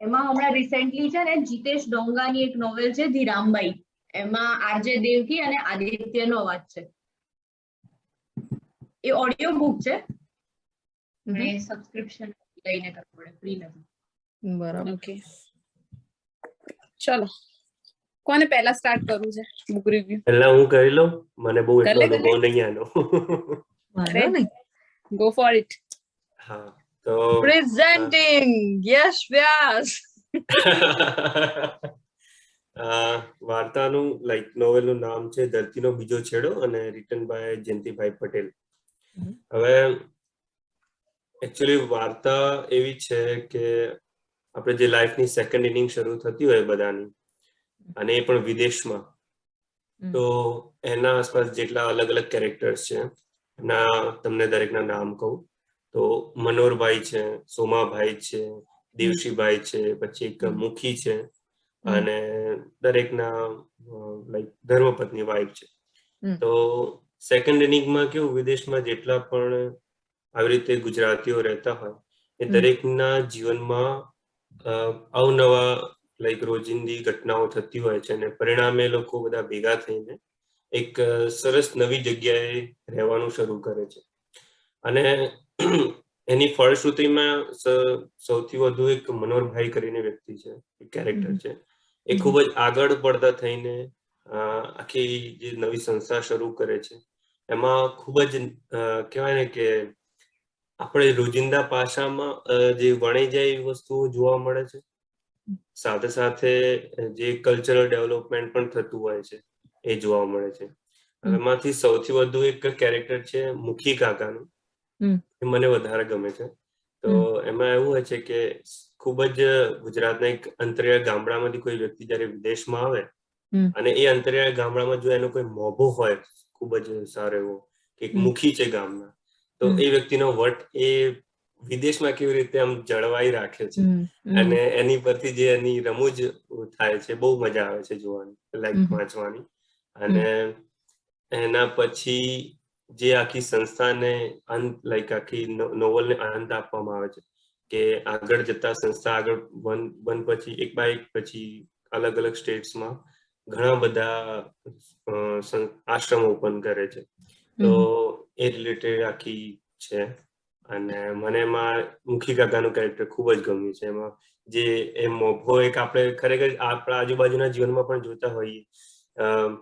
એમાં હમણાં રિસેન્ટલી છે ને જીતેશ ડોંગાની એક નોવેલ છે ધીરામબાઈ, એમાં આરજે દેવકી અને આદિત્યનો અવાજ છે. એ ઓડિયો બુક છે, સબસ્ક્રિપ્શન લઈને કરવું પડે, ફ્રી નથી. બરાબર. ઓકે, ચલો કોને પહેલા સ્ટાર્ટ કરવું છે બુક રિવ્યુ? પહેલા હું કરી લઉં, મને બહુ એટલો અનુભવ નહીં આનો. વાંધો નહીં. Go for it. હા, તો પ્રેઝન્ટિંગ યશ વ્યાસ. વાર્તાનું નોવેલનું નામ છે ધરતીનો બીજો છેડો અને રિટન બાય જયંતિભાઈ પટેલ. હવે એકચ્યુઅલી વાર્તા એવી છે કે આપણે જે લાઈફની સેકન્ડ ઇનિંગ શરૂ થતી હોય બધાની, અને એ પણ વિદેશમાં, તો એના આસપાસ જેટલા અલગ અલગ કેરેક્ટર્સ છે એના તમને દરેકના નામ કહું તો મનોહરભાઈ છે, સોમાભાઈ છે, દેવશીભાઈ છે, પછી એક મુખી છે, અને દરેકના ધર્મપત્ની વાઇફ છે. તો સેકન્ડ ઇનિંગમાં કેવું, વિદેશમાં જેટલા પણ આવી રીતે ગુજરાતીઓ રહેતા હોય એ દરેકના જીવનમાં અવનવા રોજિંદી ઘટનાઓ થતી હોય છે, અને પરિણામે લોકો બધા ભેગા થઈને એક સરસ નવી જગ્યાએ રહેવાનું શરૂ કરે છે. અને એની ફળશ્રુતિમાં સૌથી વધુ એક મનોહરભાઈ કરીને વ્યક્તિ છે, એક કેરેક્ટર છે, એ ખૂબ જ આગળ પડતા થઈને આખી જે નવી સંસ્થા શરૂ કરે છે એમાં ખૂબ જ કહેવાય ને કે આપણે રોજિંદા પાસામાં જે વણાઈ જાય એવી વસ્તુઓ જોવા મળે છે, સાથે સાથે જે કલ્ચરલ ડેવલપમેન્ટ પણ થતું હોય છે એ જોવા મળે છે. એમાંથી સૌથી વધુ એક કેરેક્ટર છે મુખી કાકાનું, એ મને વધારે ગમે છે. તો એમાં એવું હોય છે કે ખૂબ જ ગુજરાતના એક અંતરિયાળ ગામડામાંથી કોઈ વ્યક્તિ જયારે વિદેશમાં આવે અને એ અંતરિયાળ ગામડામાં જો એનો કોઈ મોભો હોય ખૂબ જ સારો એવો કે એક મુખી છે ગામના, તો એ વ્યક્તિનો વટ એ વિદેશમાં કેવી રીતે આમ જળવાઈ રાખે છે, અને એની પરથી જે એની રમૂજ થાય છે બહુ મજા આવે છે જોવાની, વાંચવાની. અને એના પછી જે આખી સંસ્થાને અંત આખી નોવલને અંત આપવામાં આવે છે કે આગળ જતા સંસ્થા આગળ વન પછી એક બાય એક પછી અલગ અલગ સ્ટેટ્સમાં ઘણા બધા આશ્રમો ઓપન કરે છે. તો એ રિલેટેડ આખી છે. અને મને એમાં મુખી કાકાનું કેરેક્ટર ખૂબ જ ગમ્યું છે. એમાં જે એ મોભો એક આપણે ખરેખર આપણા આજુબાજુના જીવનમાં પણ જોતા હોઈએ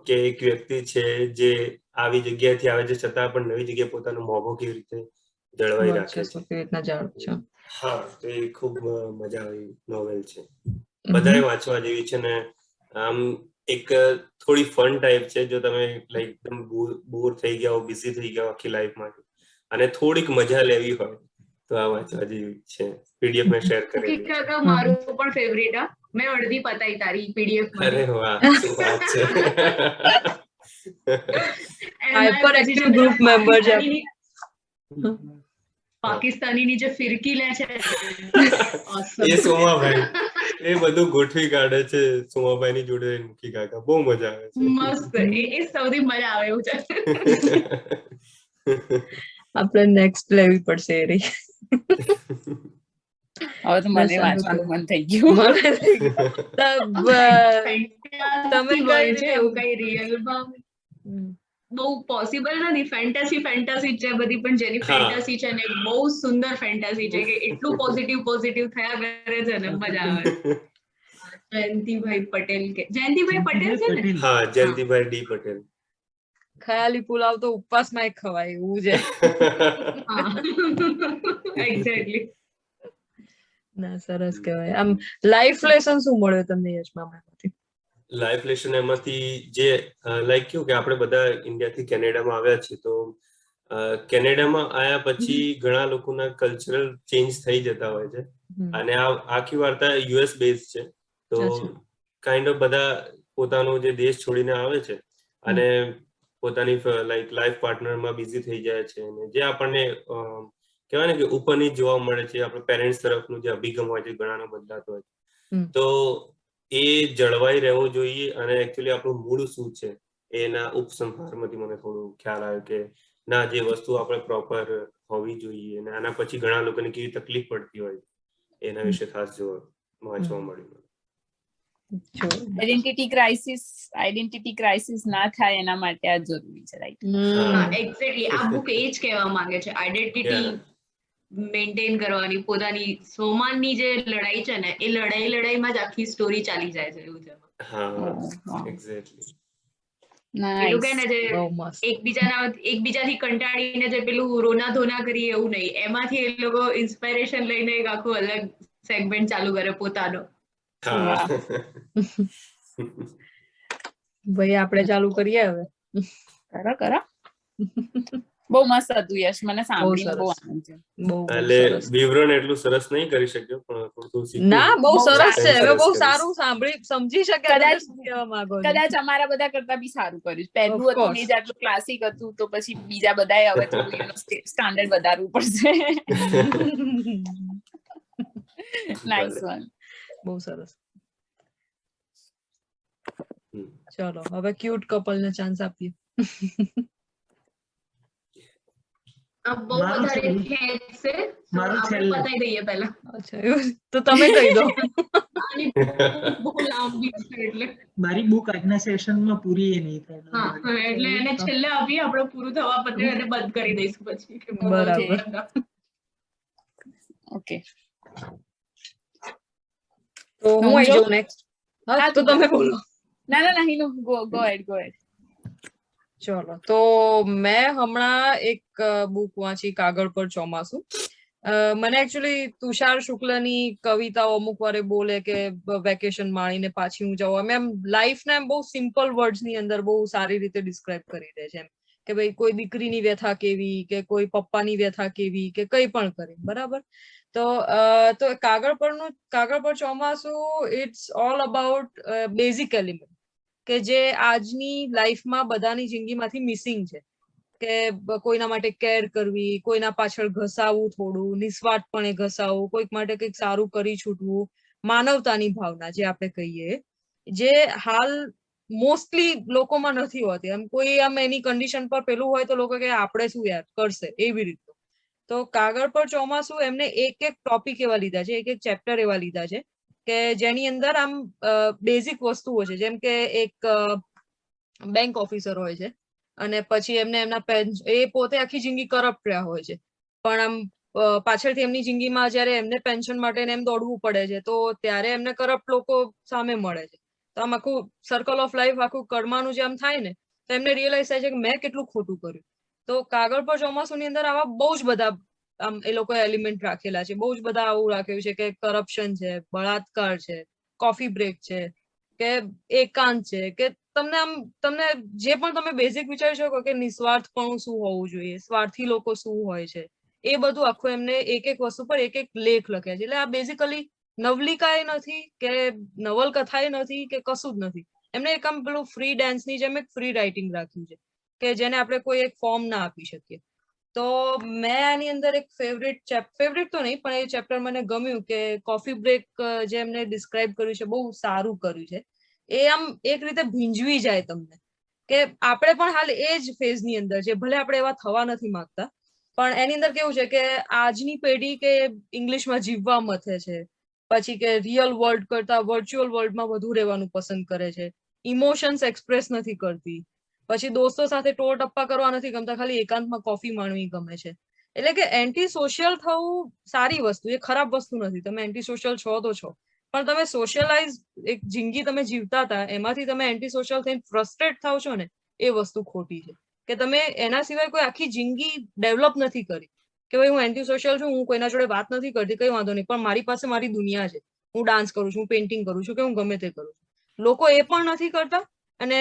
કે એક વ્યક્તિ છે જે આવી જગ્યાએથી આવે છે છતાં પણ નવી જગ્યાએ પોતાનો મોભો કેવી રીતે જળવાઈ રાખે છે. હા, તો એ ખૂબ મજા આવી નોવેલ છે, બધાએ વાંચવા જેવી છે. ને આમ એક થોડી ફન ટાઈપ છે, જો તમે એકદમ બોર થઈ ગયા હો, બિઝી થઈ ગયા આખી લાઈફમાંથી અને થોડીક મજા લેવી હોય તો આ વાંચવા જેવી છે. પીડીએફ મેં શેર કરેલી છે. મારું પણ ફેવરિટ, મેં અડધી પતાઈ તારી પીડીએફ માં. અરે વાહ, શું વાત છે. હાઈપર એક્ટિવ ગ્રુપ મેમ્બર છે. પાકિસ્તાનીની જે ફિરકી લે છે એ સોમાભાઈ, એ બધું ગોઠવી કાઢે છે સોમાભાઈ ની જોડે. મુખી કાકા બહુ મજા આવે છે, મસ્ત. એ સૌથી મજા આવે એવું છે. આપણે નેક્સ્ટ લેવી પડશે એ રહી. હવે તો મને વાંચવાનું મન થઈ ગયું. તમે કહ્યું છે એવું કઈ રિયલમાં બહુ પોસિબલ નથી. ફેન્ટસી છે બધી, પણ જેની ફેન્ટસી છે ને બહુ સુંદર ફેન્ટસી છે કે એટલું પોઝિટિવ થયા કરે છે ને મજા આવે. જયંતિભાઈ પટેલ છે ને? હા, જયંતિભાઈ ડી પટેલ. ખયાલી પુલાવ તો ઉપવાસમાં ખવાય એવું છે. એક્ઝેક્ટલી. ના, સરસ કહેવાય. આમ લાઈફ લેસન શું મળ્યો તમને યશમાંથી? લાઈફ લેસન એમાંથી જે કેવું કે આપણે બધા ઇન્ડિયાથી કેનેડામાં આવ્યા છીએ, તો કેનેડામાં આવ્યા પછી ઘણા લોકોના કલ્ચરલ ચેન્જ થઈ જતા હોય છે, અને આ આખી વાર્તા યુએસ બેઝ છે. તો કાઇન્ડ ઓફ બધા પોતાનો જે દેશ છોડીને આવે છે અને પોતાની લાઈફ પાર્ટનરમાં બિઝી થઈ જાય છે, અને જે આપણને કહેવાય ને કે ઉપરની જોવા મળે છે, આપણે પેરેન્ટ્સ તરફનું જે અભિગમ હોય છે ઘણાનો બદલાતો હોય છે. તો એ જળવાઈ રહેવો જોઈએ, અને એકચ્યુઅલી આપણું મૂળ શું છે એના ઉપસંહારમાંથી મને થોડું ખ્યાલ આવ્યો કે ના, જે વસ્તુ આપણે પ્રોપર હોવી જોઈએ, અને આના પછી ઘણા લોકોને કેવી તકલીફ પડતી હોય એના વિશે ખાસ જોવા. વાંચવા મળ્યું. જો આઈડેન્ટિટી ક્રાઇસિસ ના થાય એના માટે આ જરૂરી છે, રાઈટ? એક્ઝેક્ટલી આ બુક એ જ કહેવા માંગે છે, આઈડેન્ટિટી મેન્ટેન કરવાની, પોતાની સ્વમાનની જે લડાઈ છે ને, એ લડાઈમાં જ આખી સ્ટોરી ચાલી જાય છે એવું છે. હા, એક્ઝેક્ટલી. એ લોકો ને જે બહુ મસ્ત. એકબીજાથી કંટાળીને જે પેલું રોના ધોના કરીએ એવું નહીં, એમાંથી એ લોકો ઇન્સ્પિરેશન લઈને એક આખું અલગ સેગમેન્ટ ચાલુ કરે પોતાનો. હા. ભાઈ આપણે ચાલુ કરીએ હવે. કરો. બહુ મસ્ત હતું યશ, મને સાંભળીને બહુ સરસ. આનંદ છે. બહુ એટલે સરસ. વિવરણ એટલું સરસ નહીં કરી શક્યો, પણ થોડું શીખ્યું. ના, બહુ બહુ સરસ છે. હવે સરસ બહુ કરીશ. સારું સમજી શક્યા તમે શું કહેવા માંગો છો. કદાચ અમારા બધા કરતા બી સારું કર્યું. પહેલું Of હતું course. ને જ આટલું ક્લાસિક હતું, તો પછી બીજા બધાએ હવે થોડું સ્ટાન્ડર્ડ વધારવું પડશે. Nice one. બહુ સરસ. ચલો હવે ક્યુટ કપલ ને ચાન્સ આપીએ. બહુ વધારે ખેંચશે, તો આપણે પતાવી દઈએ પહેલા. અચ્છા, એવું તો તમે કહી દો. આની બહુ લાંબી છે એટલે. મારી બુક આજના સેશનમાં પૂરી નહીં થાય. હા, એટલે એને છેલ્લે આપીએ, આપણે પૂરું થવા પતે અને બંધ કરી દઈશું પછી. બરાબર. ઓકે, તો હું આવી જાઉં નેક્સ્ટ. હા, તો તમે બોલો. ના હિનું, ગો એહેડ. ચલો, તો મેં હમણાં એક બુક વાંચી, કાગળ પર ચોમાસું. મને એકચ્યુઅલી તુષાર શુક્લની કવિતાઓ અમુક વારે બોલે કે વેકેશન માણીને પાછી હું જાઉં, એમ લાઈફને એમ બહુ સિમ્પલ વર્ડ્સની અંદર બહુ સારી રીતે ડિસ્ક્રાઇબ કરી દે છે, એમ કે ભાઈ કોઈ દીકરીની વ્યથા કેવી, કે કોઈ પપ્પાની વ્યથા કેવી, કે કઈ પણ કરે, બરાબર. તો કાગળ પર ચોમાસું, it's all about basic element કે જે આજની લાઈફમાં બધાની જિંદગીમાંથી મિસિંગ છે, કે કોઈના માટે કેર કરવી, કોઈના પાછળ ઘસાવું, થોડું નિસ્વાર્થપણે ઘસાવું, કોઈક માટે કંઈક સારું કરી છૂટવું, માનવતાની ભાવના જે આપણે કહીએ, જે હાલ મોસ્ટલી લોકોમાં નથી હોતી. એમ કોઈ આમ એની કન્ડિશન પર પેલું હોય તો લોકો કે આપણે શું યાર કરશે, એવી રીતનું. તો કાગળ પર ચોમાસું એમને એક ટોપિક એવા લીધા છે, એક ચેપ્ટર એવા લીધા છે કે જેની અંદર આમ બેઝિક વસ્તુઓ છે, જેમ કે એક બેંક ઓફિસર હોય છે અને પછી એ પોતે આખી જિંદગી કરપ્ટ રહ્યા હોય છે, પણ આમ પાછળથી એમની જિંદગીમાં જયારે એમને પેન્શન માટે એમ દોડવું પડે છે, તો ત્યારે એમને કરપ્ટ લોકો સામે મળે છે. તો આમ આખું સર્કલ ઓફ લાઈફ, આખું કર્માનું જે આમ થાય ને, તો એમને રિયલાઇઝ થાય છે કે મેં કેટલું ખોટું કર્યું. તો કાગળ પર ચોમાસુની અંદર આવા બહુ જ બધા આમ એ લોકો એલિમેન્ટ રાખેલા છે, બહુ જ બધા આવું રાખ્યું છે કે કરપ્શન છે, બળાત્કાર છે, કોફી બ્રેક છે, કે એકાંત છે, કે તમને જે પણ તમે બેઝિક વિચારી શકો કે નિસ્વાર્થપણું શું હોવું જોઈએ, સ્વાર્થી લોકો શું હોય છે, એ બધું આખું એમને એક વસ્તુ પર એક લેખ લખ્યા છે. એટલે આ બેઝિકલી નવલિકા નથી કે નવલકથા નથી કે કશું જ નથી. એમને એક આમ પેલું ફ્રી ડાન્સની જેમ એક ફ્રી રાઇટિંગ રાખ્યું છે કે જેને આપણે કોઈ એક ફોર્મ ના આપી શકીએ. તો મેં આની અંદર એક ફેવરેટ તો નહીં, પણ એ ચેપ્ટર મને ગમ્યું કે કોફી બ્રેક જે એમને ડિસ્ક્રાઇબ કર્યું છે, બહુ સારું કર્યું છે. એ આમ એક રીતે ભીંજવી જાય તમને કે આપણે પણ હાલ એ જ ફેઝની અંદર છે, ભલે આપણે એવા થવા નથી માંગતા, પણ એની અંદર કેવું છે કે આજની પેઢી કે ઇંગ્લિશમાં જીવવા મથે છે, પછી કે રિયલ વર્લ્ડ કરતા વર્ચ્યુઅલ વર્લ્ડમાં વધુ રહેવાનું પસંદ કરે છે, ઇમોશન્સ એક્સપ્રેસ નથી કરતી, પછી દોસ્તો સાથે ટોર ટપ્પા કરવા નથી ગમતા, ખાલી એકાંતમાં કોફી માણવી ગમે છે. એટલે કે એન્ટી સોશિયલ થવું સારી વસ્તુ, એ ખરાબ વસ્તુ નથી. તમે એન્ટી સોશિયલ છો તો છો, પણ તમે સોશિયલાઇઝ એક જિંદગી તમે જીવતા હતા, એમાંથી તમે એન્ટી સોશિયલ થઈને ફ્રસ્ટ્રેટ થાવ છો ને, એ વસ્તુ ખોટી છે. કે તમે એના સિવાય કોઈ આખી જિંદગી ડેવલપ નથી કરી કે ભાઈ હું એન્ટી સોશિયલ છું, હું કોઈના જોડે વાત નથી કરતી, કઈ વાંધો નહીં, પણ મારી પાસે મારી દુનિયા છે, હું ડાન્સ કરું છું, પેઇન્ટિંગ કરું છું, કે હું ગમે તે કરું છું. લોકો એ પણ નથી કરતા અને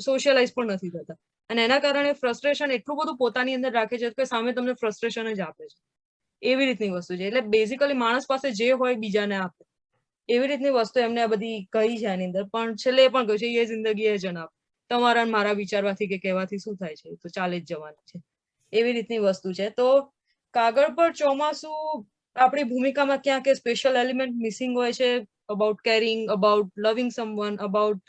સોશિયલાઇઝ પણ નથી કરતા, અને એના કારણે ફ્રસ્ટ્રેશન એટલું બધું પોતાની અંદર રાખે છે કે સામે તમને ફ્રસ્ટ્રેશન જ આપે છે. એવી રીતની વસ્તુ છે. એટલે બેઝિકલી માણસ પાસે જે હોય બીજાને આપે, એવી રીતની વસ્તુ એમને આ બધી કહી છે આની અંદર. પણ છેલ્લે એ પણ કહ્યું છે, એ જિંદગી એ જનાબ, તમારા મારા વિચારવાથી કે કહેવાથી શું થાય છે, તો ચાલે જ જવાની છે. એવી રીતની વસ્તુ છે. તો કાગળ પર ચોમાસું આપણી ભૂમિકામાં ક્યાં કે સ્પેશિયલ એલિમેન્ટ મિસિંગ હોય છે, અબાઉટ કેરિંગ, અબાઉટ લવિંગ સમવન, અબાઉટ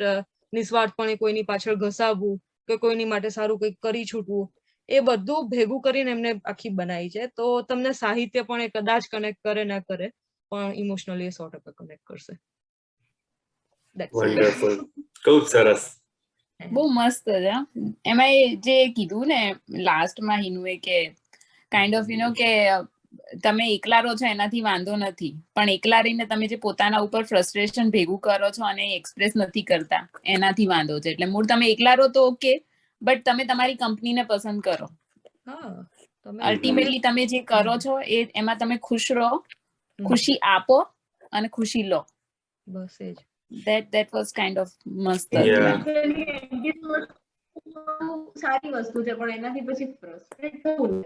નિસ્વાર્થપણે કોઈની પાછળ ઘસાવવું, કે કોઈની માટે સારું કંઈક કરી છૂટવું, એ બધું ભેગું કરીને એમને આખી બનાવી છે. તો તમને સાહિત્ય પણ એ કદાચ કનેક્ટ કરે ના કરે, પણ ઇમોશનલી 100% કનેક્ટ કરશે. That's it. વન્ડરફુલ, ખૂબ સરસ. બહુ મસ્ત છે હા. એમાં એ જે કીધું ને લાસ્ટમાં હિનુએ કે કાઇન્ડ ઓફ કે તમે એકલા રહો છો એનાથી વાંધો નથી, પણ એકલા રહીને તમે જે પોતાના ઉપર ફ્રસ્ટ્રેશન ભેગું કરો છો અને એક્સપ્રેસ નથી કરતા એનાથી વાંધો છે. એટલે મૂળ તમે એકલા રહો તો ઓકે, બટ તમે તમારી કંપનીને પસંદ કરો. હા, તમે અલ્ટિમેટલી તમે જે કરો છો એમાં તમે ખુશ રહો, ખુશી આપો અને ખુશી લો. બસ એ જ. that was kind of મસ્ત. Yeah. સારી વસ્તુ છે, પણ એનાથી પછી ફ્રસ્ટ્રેટ થવું એ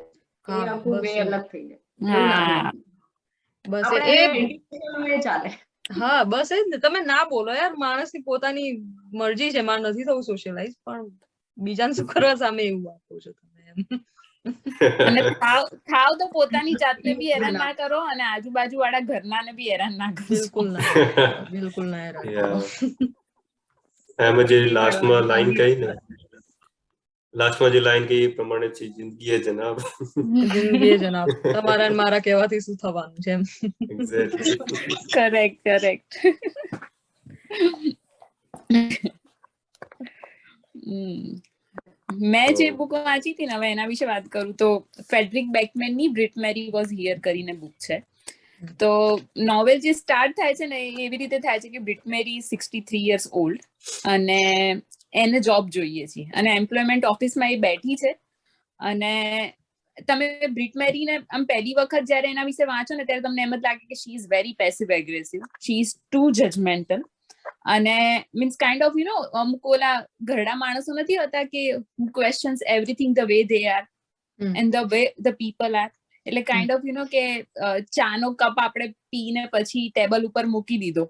હા, આખું બસ વે એ. અલગ થઈ જાય. હા બસ આપણે એ individual way ચાલે. હા બસ એ જ ને, તમે ના બોલો યાર, માણસની પોતાની મરજી છે, મારે નથી થવું સોશિયલાઇઝ, પણ બીજાને શું કરવા સામે એવું આપો છો તમે એમ. અને થાવ તો પોતાની જાતને બી હેરાન ના કરો અને આજુબાજુ વાળા ઘરનાને બી હેરાન ના કરો. બિલકુલ ના, બિલકુલ ના હેરાન કરો. એમાં જે લાસ્ટમાં લાઈન કહી ને, લાસ્ટમાં જે લાઈન કહી એ પ્રમાણે છે, જિંદગી હે જનાબ. જિંદગી એ જનાબ, તમારા અને મારા કહેવાથી શું થવાનું છે એમ. એક્ઝેક્ટલી. કરેક્ટ. મેં જે બુક વાંચી હતી ને, હવે એના વિશે વાત કરું તો ફેડરિક બેકમેનની બ્રિટ મેરી વોઝ હિયર કરીને બુક છે. તો નોવેલ જે સ્ટાર્ટ થાય છે ને એ એવી રીતે થાય છે કે બ્રિટ મેરી 63 years old અને એને જોબ જોઈએ છે અને એમ્પ્લોયમેન્ટ ઓફિસમાં એ બેઠી છે. અને તમે બ્રિટ મેરીને આમ પહેલી વખત જયારે એના વિશે વાંચો ને ત્યારે તમને એમ જ લાગે કે she is very passive aggressive, she is too judgmental. અને મીન્સ કાઇન્ડ ઓફ અમુક ઓલા ઘરડા માણસો નથી હોતા કે questions everything the way they are and the way the people are. એટલે કાઇન્ડ ઓફ કે ચાનો કપ આપણે પીને પછી ટેબલ ઉપર મૂકી દીધો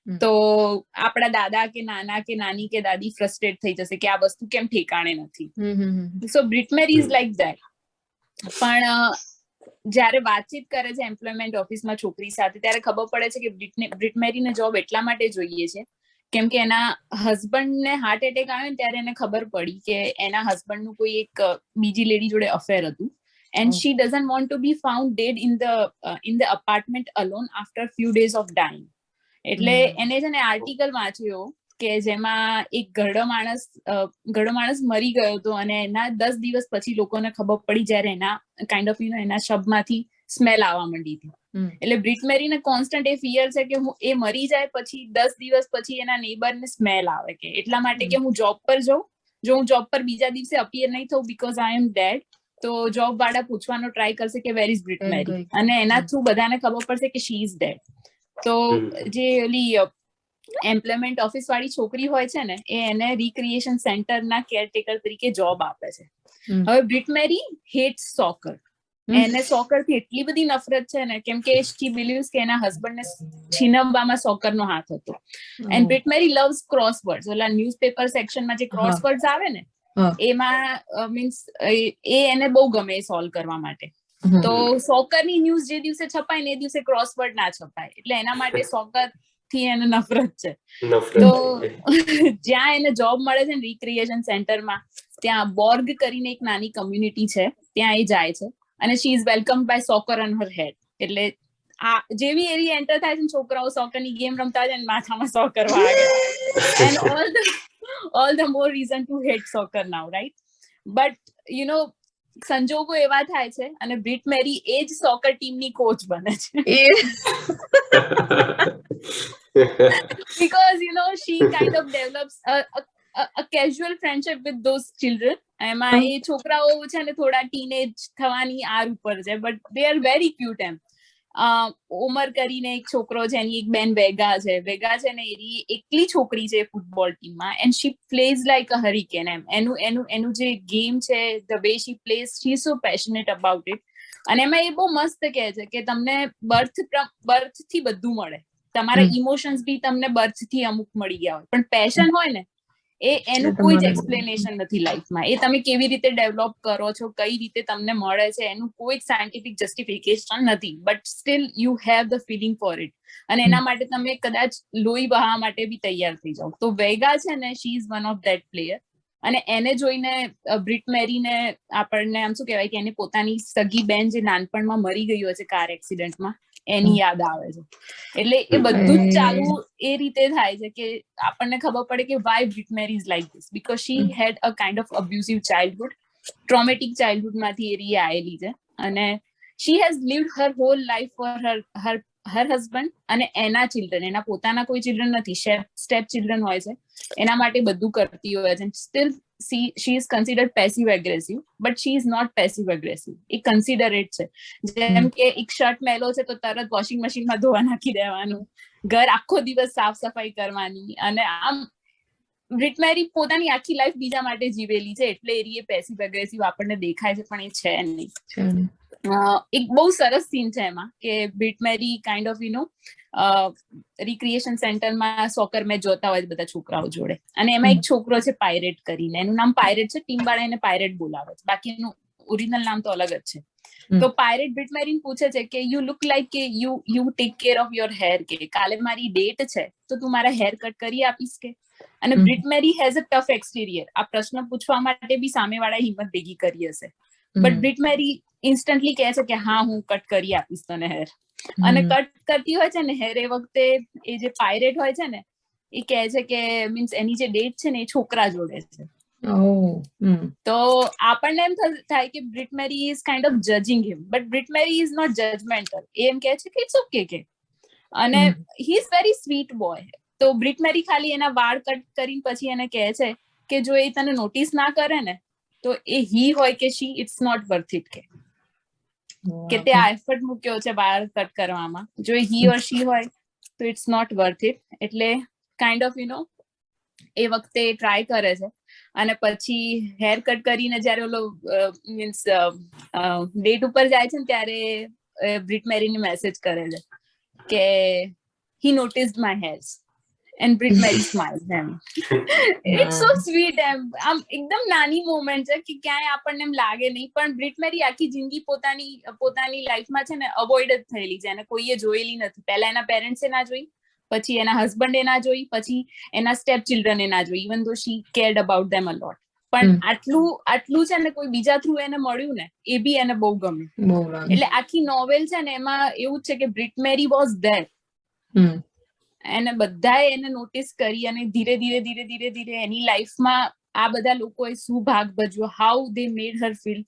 તો આપણા દાદા કે નાના કે નાની કે દાદી ફ્રસ્ટ્રેટ થઈ જશે કે આ વસ્તુ કેમ ઠેકાણે નથી. So Britt Marie is like that. પણ જયારે વાતચીત કરે છે એમ્પ્લોયમેન્ટ ઓફિસમાં છોકરી સાથે ત્યારે ખબર પડે છે કે બ્રિટ મેરીને જોબ એટલા માટે જોઈએ છે કેમ કે એના હસબન્ડને હાર્ટ એટેક આવ્યો ને ત્યારે એને ખબર પડી કે એના હસબન્ડનું કોઈ એક બીજી લેડી જોડે અફેર હતું. And she doesn't want to be found dead in the apartment alone after few days of dying. એટલે એને છે ને આર્ટિકલ વાંચ્યો કે જેમાં એક ઘરડો માણસ મરી ગયો હતો અને એના 10 દિવસ પછી લોકોને ખબર પડી જ્યારે એના કાઇન્ડ ઓફ એના શબમાંથી સ્મેલ આવવા માંડી હતી. એટલે બ્રિટ મેરીને કોન્સ્ટન્ટ એ ફિયર છે કે હું એ મરી જાય પછી 10 દિવસ પછી એના નેબરને સ્મેલ આવે કે એટલા માટે કે હું જોબ પર જાઉં, જો હું જોબ પર બીજા દિવસે અપિયર નહીં થઉં બીકોઝ આઈ એમ ડેડ, તો જોબ વાળા પૂછવાનો ટ્રાય કરશે કે વેર ઇઝ બ્રિટ મેરી અને એના થ્રુ બધાને ખબર પડશે કે શી ઇઝ ડેડ. તો જે ઓલી એમ્પ્લોયમેન્ટ ઓફિસ વાળી છોકરી હોય છે ને એ એને રિક્રિએશન સેન્ટરના કેરટેકર તરીકે જોબ આપે છે. હવે બ્રિટ મેરી હેટ્સ સોકર. એને સોકર થી એટલી બધી નફરત છે ને કેમ કે શી બિલીવ્સ કે એના હસબન્ડને છીનવવામાં સોકરનો હાથ હતો. And Britt Marie loves crosswords. ઓલા ન્યૂઝપેપર સેક્શનમાં જે ક્રોસવર્ડ્સ આવે ને એમાં મીન્સ એ એને બહુ ગમે સોલ્વ કરવા માટે. તો સોકરની ન્યૂઝ જે દિવસે છપાય ને એ દિવસે ક્રોસવર્ડ ના છપાય એટલે એના માટે સોકર થી એને નફરત છે. તો જ્યાં એને જોબ મળે છે ને રિક્રિએશન સેન્ટરમાં ત્યાં બોર્ગ કરીને એક નાની કમ્યુનિટી છે ત્યાં એ જાય છે અને she is welcome by soccer on her head. એટલે આ જેવી એવી એન્ટર થાય છે છોકરાઓ સોકરની ગેમ રમતા હોય ને માથામાં સોકર વાગે and all the more reason to hate soccer now, right? But સંજોગો એવા થાય છે અને બ્રિટ મેરી એ જ સોકર ટીમની કોચ બને છે. Because she kind of develops a casual friendship with those children. એમાં એ છોકરાઓ છે ને થોડા ટીનેજ થવાની આર ઉપર છે but they are very cute એમ. ઓમર કરીને એક છોકરો છે એની એક બેન વેગા છે ને એની એકલી છોકરી છે ફૂટબોલ ટીમમાં and she plays like a hurricane એમ. એનું જે ગેમ છે the way she plays she is so passionate about it. અને એમાં એ બહુ મસ્ત કહે છે કે તમને બર્થ થી બધું મળે, તમારા ઇમોશન્સ બી તમને બર્થ થી અમુક મળી ગયા હોય પણ પેશન હોય ને એનું કોઈ જ એક્સપ્લેનેશન નથી લાઈફમાં. એ તમે કેવી રીતે ડેવલપ કરો છો, કઈ રીતે તમને મળે છે એનું કોઈ સાયન્ટિફિક જસ્ટિફિકેશન નથી but still you have the feeling for it અને એના માટે તમે કદાચ લોહી બહાવા માટે બી તૈયાર થઈ જાઓ. તો વેગા છે ને she is one of that player અને એને જોઈને બ્રિટ મેરીને આપણને આમ શું કહેવાય કે એને પોતાની સગી બેન જે નાનપણમાં મરી ગઈ હોય છે કાર એક્સિડન્ટમાં એની યાદ આવે છે. એટલે એ બધું જ ચાલુ એ રીતે થાય છે કે આપણને ખબર પડે કે why Britt Marie is like this, because she had a kind of abusive childhood, traumatic childhood માંથી એ આયેલી છે. અને she has lived her whole life for her husband અને એના ચિલ્ડ્રન, એના પોતાના કોઈ ચિલ્ડ્રન નથી, સ્ટેપ ચિલ્ડ્રન હોય છે, એના માટે બધું કરતી હોય છે. Steel she is considered passive aggressive, but she is not passive aggressive. એ કન્સિડરેટ છે. જેમ કે એક શર્ટ મેલો છે તો તરત વોશિંગ મશીનમાં ધોવા નાખી દેવાનું, ઘર આખો દિવસ સાફ સફાઈ કરવાની. અને આમ બ્રિટ મેરી પોતાની આખી લાઈફ બીજા માટે જીવેલી છે, એટલે એ પેસિવ એગ્રેસિવ આપણને દેખાય છે, પણ એ છે નહીં. એક બહુ સરસ સીન છે એમાં કે Brit Marie kind of recreation સેન્ટરમાં સોકર મેચ જોતા હોય બધા છોકરાઓ જોડે, અને એમાં એક છોકરો છે પાયરેટ કરીને, એનું નામ પાયરેટ છે, ટીમ વાળા એને પાયરેટ બોલાવે છે, બાકી એનું ઓરિજિનલ નામ તો અલગ જ છે. તો પાયરેટ બ્રિટ મેરીને પૂછે છે કે યુ લુક લાઈક કે you take care of your hair, કે કાલે મારી ડેટ છે તો તું મારા હેર કટ કરી આપીશ કે. અને Brit Marie has a tough exterior. આ પ્રશ્ન પૂછવા માટે બી સામેવાળા હિંમત ભેગી કરી હશે, બટ બ્રિટ મેરી ઇન્સ્ટન્ટલી કહે છે કે હા હું કટ કરી આપીશ તને હેર. અને કટ કરતી હોય છે ને હેર, એ વખતે એ જે પાયરેટ હોય છે ને એ કહે છે કે મીન્સ એની જે ડેટ છે ને એ છોકરા જોડે છે. તો આપણને એમ થાય કે Brit Marie is kind of judging him, but Britt Marie is not judgemental. એ એમ કહે છે કે ઇટ્સ ઓકે કે, અને he is very sweet boy. તો બ્રિટ મેરી ખાલી એના વાળ કટ કરીને પછી એને કહે છે કે જો એ તને નોટિસ ના કરે ને તો એ હી હોય કે શી, ઇટ્સ નોટ વર્થ ઇટ, કે તે આ એફર્ટ મૂક્યો છે વાળ કટ કરવામાં, જો હી ઓર શી હોય તો ઇટ્સ નોટ વર્થ ઇટ. એટલે કાઇન્ડ ઓફ એ વખતે ટ્રાય કરે છે. અને પછી હેર કટ કરીને જયારે ઓલો મીન્સ ડેટ ઉપર જાય છે ને ત્યારે બ્રિટ મેરીને મેસેજ કરે છે કે he noticed my hairs and Brit Mary smiles એમ. It's so sweet એમ. આમ એકદમ નાની મોમેન્ટ છે કે ક્યાંય આપણને એમ લાગે નહીં, પણ બ્રિટ મેરી આખી જિંદગી પોતાની લાઈફમાં છે ને અવોઇડ જ થયેલી છે, અને કોઈએ જોયેલી નથી. પહેલા એના પેરેન્ટ્સે ના જોઈ, પછી એના હસબન્ડે ના જોઈ, પછી એના સ્ટેપ ચિલ્ડ્રને ના જોઈ, ઇવન ધો શી કેર્ડ અબાઉટ ધેમ અ લોટ. પણ આટલું છે ને કોઈ બીજા થ્રુ એને મળ્યું ને એ બી એને બહુ ગમ્યું. એટલે આખી નોવેલ છે ને એમાં એવું છે કે બ્રિટ મેરી વોઝ ધેર, એને બધાએ એને નોટિસ કરી, અને ધીરે ધીરે એની લાઈફમાં આ બધા લોકોએ શું ભાગ ભજવ્યો, how they made her feel.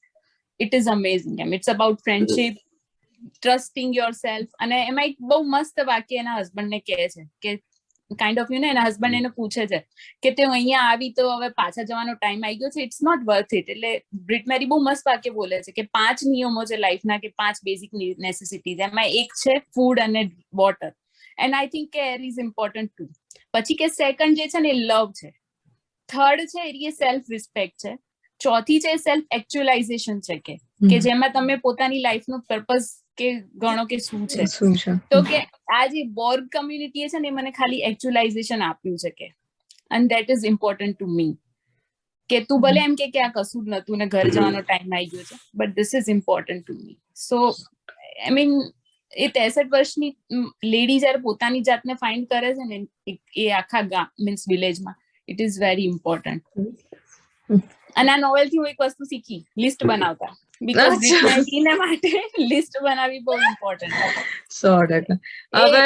It is amazing એમ. It's about friendship, trusting yourself. અને એમાં એક બહુ મસ્ત વાક્ય એના હસબન્ડને કહે છે કે કાઇન્ડ ઓફ એના હસબન્ડ એને પૂછે છે કે તે અહીંયા આવી તો હવે પાછા જવાનો ટાઈમ આવી ગયો છે, ઇટ્સ નોટ વર્થ ઇટ. એટલે બ્રિટ મેરી બહુ મસ્ત વાક્ય બોલે છે કે 5 નિયમો છે લાઈફના, કે 5 બેઝિક નેસેસિટીઝ, એમાં એક છે ફૂડ અને water. And I think air is important too. પછી કે સેકન્ડ જે છે ને એ લવ છે, થર્ડ છે એ સેલ્ફ રિસ્પેક્ટ છે, ચોથી છે સેલ્ફ એક્ચ્યુઅલાઇઝેશન છે, કે જેમાં તમે પોતાની લાઈફનો પર્પઝ કે ગણો કે શું છે. તો કે આ જે બોર્ગ કમ્યુનિટી છે ને એ મને ખાલી એક્ચ્યુઅલાઇઝેશન આપ્યું છે કે, and that is important to me. કે તું ભલે એમ કે આ કશું જ નતું ને ઘર જવાનો ટાઈમ આવી ગયો છે, but this is important to me. So I mean એ 63 વર્ષની લેડી જયારે પોતાની જાતને ફાઇન્ડ કરે છે ને એ આખા ગામ મીન્સ વિલેજમાં, ઇટ ઇઝ વેરી ઇમ્પોર્ટન્ટ. અને આ નોવેલ થી હું એક વસ્તુ શીખી, લિસ્ટ બનાવતા, બીકોઝ એને માટે લિસ્ટ બનાવવી બહુ ઇમ્પોર્ટન્ટ. 100%. હવે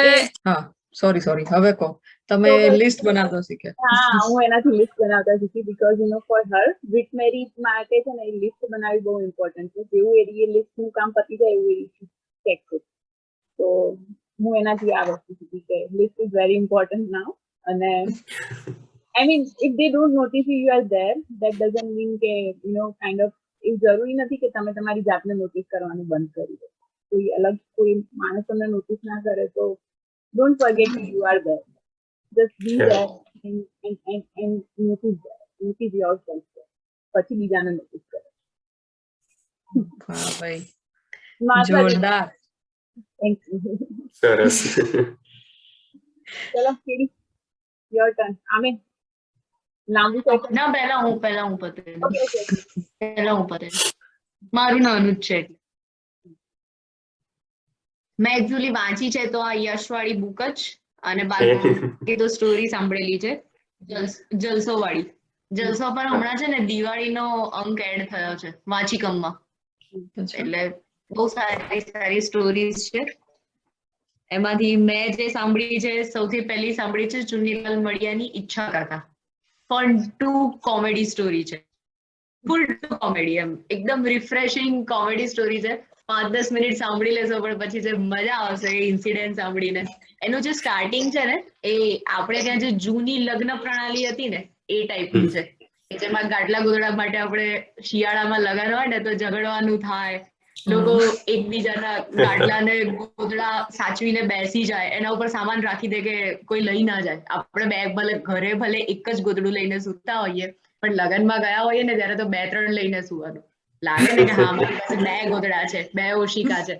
સોરી હવે કહો, તમે લિસ્ટ બનાવતા શીખ્યા? હા, હું એનાથી લિસ્ટ બનાવતા શીખી, બીકોઝ ફોર હર બ્રિટ મેરી માટે છે ને લિસ્ટ બનાવવી બહુ ઇમ્પોર્ટન્ટ છે. જેવું એ લિસ્ટ નું કામ પતી જાય એવું એ ચેક કરું. તો હું એનાથી આ વસ્તુ શીખી કે લિસ્ટ ઇઝ વેરી ઇમ્પોર્ટન્ટ નાઉ. અને I mean, if they don't notice you are there, that doesn't mean કે kind of એ જરૂરી નથી કે તમે તમારી જાતને નોટિસ કરવાનું બંધ કરી દો. કોઈ અલગ કોઈ માણસ તમને નોટિસ ના કરે તો don't forget you are there. Just be there and notice yourself. પછી બીજાને નોટિસ કરો. વાહ ભાઈ, જોરદાર. Thank you. સરસ. ચલો કેડી, your turn. આમે લાંબુ ના પહેલા હું પતે. મારું નાનું જ છે. મેં એકચ્યુઅલી વાંચી છે તો આ યશવાળી બુક જ, અને બાકી તો સ્ટોરી સાંભળેલી છે જલસો વાળી. જલસો પર હમણાં છે ને દિવાળીનો અંક એડ થયો છે વાંચીકમમાં, એટલે બહુ સારી સ્ટોરીઝ છે. એમાંથી મેં જે સાંભળી છે સૌથી પહેલી સાંભળી છે ચુન્નીલાલ મડિયાની ઈચ્છા કાકા. ફન ટુ કોમેડી સ્ટોરી છે, ફૂલ ટુ કોમેડી, એમ એકદમ રિફ્રેશિંગ કોમેડી સ્ટોરી છે. 5-10 મિનિટ સાંભળી લેશો પણ પછી જે મજા આવશે એ ઇન્સિડન્ટ સાંભળીને. એનું જે સ્ટાર્ટિંગ છે ને એ આપણે ત્યાં જે જૂની લગ્ન પ્રણાલી હતી ને એ ટાઈપની છે, કે જેમાં ગાટલા ગોદડા માટે આપણે શિયાળામાં લગન હોય ને તો ઝઘડવાનું થાય, લોકો એકબીજાના ગાટલાને ગોદડા સાચવીને બેસી જાય, એના ઉપર સામાન રાખી દે કે કોઈ લઈ ના જાય. આપણે બેગ ભલે ઘરે ભલે એક જ ગોદડું લઈને સૂતા હોઈએ પણ લગનમાં ગયા હોઈએ ને ત્યારે તો 2-3 લઈને સુવાનું લાગે ને કે હા મારી પાસે 2 ગોદડા છે, 2 ઓશિકા છે.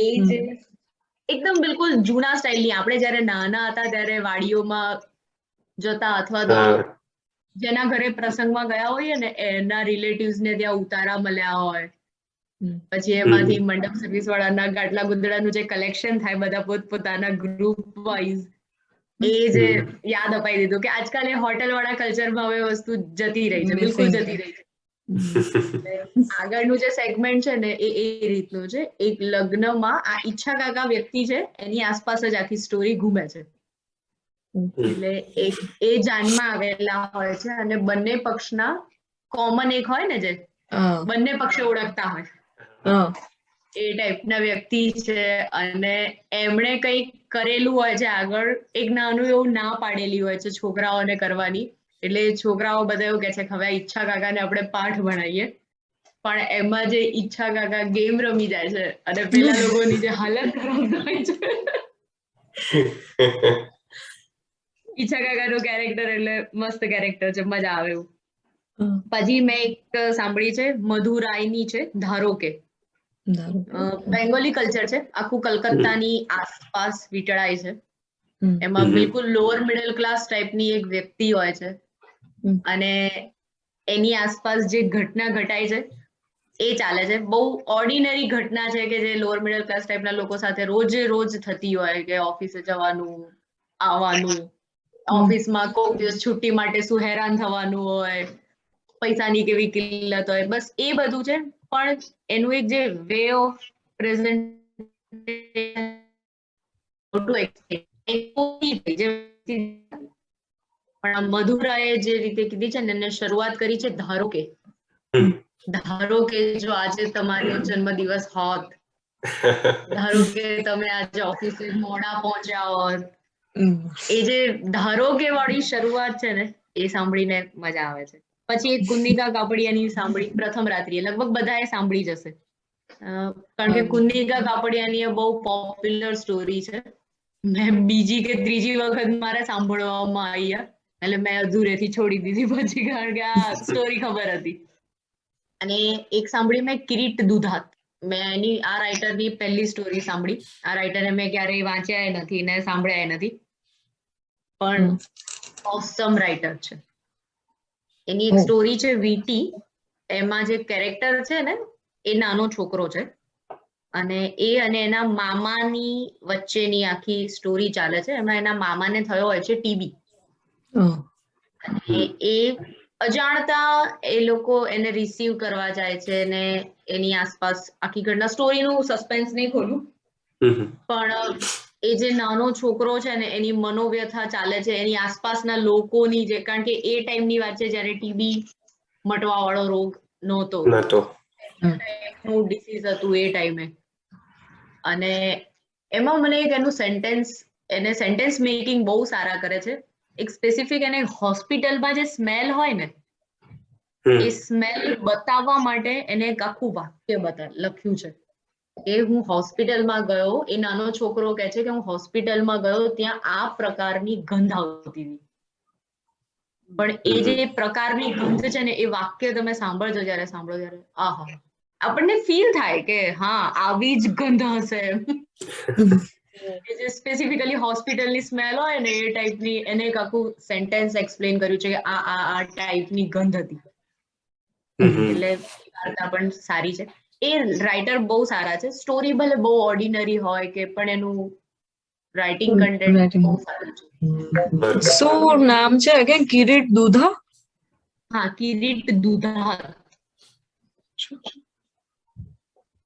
એ જે એકદમ બિલકુલ જૂના સ્ટાઇલની, આપણે જયારે નાના હતા ત્યારે વાડીઓમાં જતા અથવા તો જેના ઘરે પ્રસંગમાં ગયા હોઈએ ને એના રિલેટિવ્સ ને ત્યાં ઉતારા મળ્યા હોય, પછી એમાંથી મંડપ સર્વિસ વાળાના ગાટલા ગુંદડાનું જે કલેક્શન થાય બધા પોતપોતાના ગ્રુપ વાઇઝ, એ જે યાદ અપાઈ દીધું કે આજકાલ એ હોટેલ વાળા કલ્ચરમાં હવે વસ્તુ જતી રહી છે, બિલકુલ જતી રહી છે. આગળનું જે સેગમેન્ટ છે ને એ રીતનું છે. એક લગ્નમાં આ ઈચ્છા કાકા વ્યક્તિ છે એની આસપાસ જ આખી સ્ટોરી ઘૂમે છે. એટલે એ જાનમાં આવેલા હોય છે અને બંને પક્ષના કોમન એક હોય ને જે બંને પક્ષે ઓળખતા હોય એ ટાઈપના વ્યક્તિ છે. અને એમણે કંઈક કરેલું હોય છે આગળ, એક નાનું એવું ના પાડેલી હોય છે છોકરાઓને કરવાની. એટલે છોકરાઓ બધા એવું કે છે કે હવે ઈચ્છા કાકાને આપણે પાઠ ભણાવીએ, પણ એમાં જે ઈચ્છા કાકા ગેમ રમી જાય છે અને પેલા લોકોની જે હાલત ખરાબ થાય છે. ઈચ્છા કાકાનું કેરેક્ટર એટલે મસ્ત કેરેક્ટર છે, મજા આવે એવું. પછી મેં એક સાંભળી છે મધુરાયની છે ધારો કે. બેંગોલી કલ્ચર છે, આખું કલકત્તાની આસપાસ વીંટળાય છે. એમાં બિલકુલ લોઅર મિડલ ક્લાસ ટાઈપની એક વ્યક્તિ હોય છે અને એની આસપાસ જે ઘટના ઘટાય છે એ ચાલે છે. બહુ ઓર્ડિનરી ઘટના છે કે જે લોઅર મિડલ ક્લાસ ટાઈપના લોકો સાથે રોજે રોજ થતી હોય, કે ઓફિસે જવાનું આવવાનું, ઓફિસમાં કોઈક દિવસ છુટ્ટી માટે શું હેરાન થવાનું હોય, પૈસાની કેવી કિલ્લત હોય, બસ એ બધું છે. પણ એનું એક જે વે ઓફ પણ મધુરાએ જે રીતે કીધી છે ને એને શરૂઆત કરી છે ધારો કે. ધારો કે જો આજે તમારો જન્મદિવસ હોત, ધારો કે તમે આજે ઓફિસે મોડા પહોંચ્યા હોત, એ જે ધારો કે વાળી શરૂઆત છે ને એ સાંભળીને મજા આવે છે. પછી એક કુન્નિકા કાપડિયાની સાંભળી પ્રથમ રાત્રિએ, લગભગ બધાએ સાંભળી જશે, કારણ કે કુન્નિકા કાપડિયાની એ બહુ પોપ્યુલર સ્ટોરી છે. મેં બીજી કે ત્રીજી વખત મારે સાંભળવામાં આવી, એટલે મેં અધૂરેથી છોડી દીધી પછી, કારણ કે આ સ્ટોરી ખબર હતી. અને એક સાંભળી મેં કિરીટ દુધાત. મેં એની આ રાઇટરની પહેલી સ્ટોરી સાંભળી. આ રાઇટરને મેં ક્યારેય વાંચ્યા નથી ને સાંભળ્યા નથી, પણ ઓસમ રાઇટર છે. એની એક સ્ટોરી છે વીટી. એમાં જે કેરેક્ટર છે ને એ નાનો છોકરો છે અને એ અને એના મામાની વચ્ચેની આખી સ્ટોરી ચાલે છે. એમાં એના મામાને થયો હોય છે ટીબી. એ અજાણતા એ લોકો એને રિસીવ કરવા જાય છે અને એની આસપાસ આખી ઘટના, સ્ટોરીનું સસ્પેન્સ નહીં ખોલું, પણ એ જે નાનો છોકરો છે ને એની મનોવ્યથા ચાલે છે એની આસપાસના લોકોની, જે કારણ કે એ ટાઈમની વાત છે જ્યારે ટીબી મટવા વાળો રોગ નહોતો, ડિસીઝ હતું એ ટાઈમે. અને એમાં મને એક એનું સેન્ટેન્સ મેકિંગ બહુ સારા કરે છે. એક સ્પેસિફિક એને હોસ્પિટલમાં જે સ્મેલ હોય ને એ સ્મેલ બતાવવા માટે એને એક આખું વાક્ય લખ્યું છે કે હું હોસ્પિટલમાં ગયો, એ નાનો છોકરો કહે છે કે હું હોસ્પિટલમાં ગયો ત્યાં આ પ્રકારની ગંધ આવતી હતી. પણ એ જે પ્રકારની ગંધ છે ને એ વાક્ય તમે સાંભળો ત્યારે આહા, આપણને ફીલ થાય કે હા આવી જ ગંધ હશે. એ જે સ્પેસિફિકલી હોસ્પિટલની સ્મેલ હોય ને એ ટાઈપની એને એક આખું સેન્ટેન્સ એક્સપ્લેન કર્યું છે કે આ ટાઈપની ગંધ હતી. એટલે વાર્તા પણ સારી છે. એ રાઇટર બહુ સારા છે. સ્ટોરી ભલે બહુ ઓર્ડિનરી હોય કે પણ એનું રાઇટિંગ કન્ટેન્ટ બહુ સારું છે. શું નામ છે અગેન? કિરીટ દુધા? હા, કિરીટ દુધા.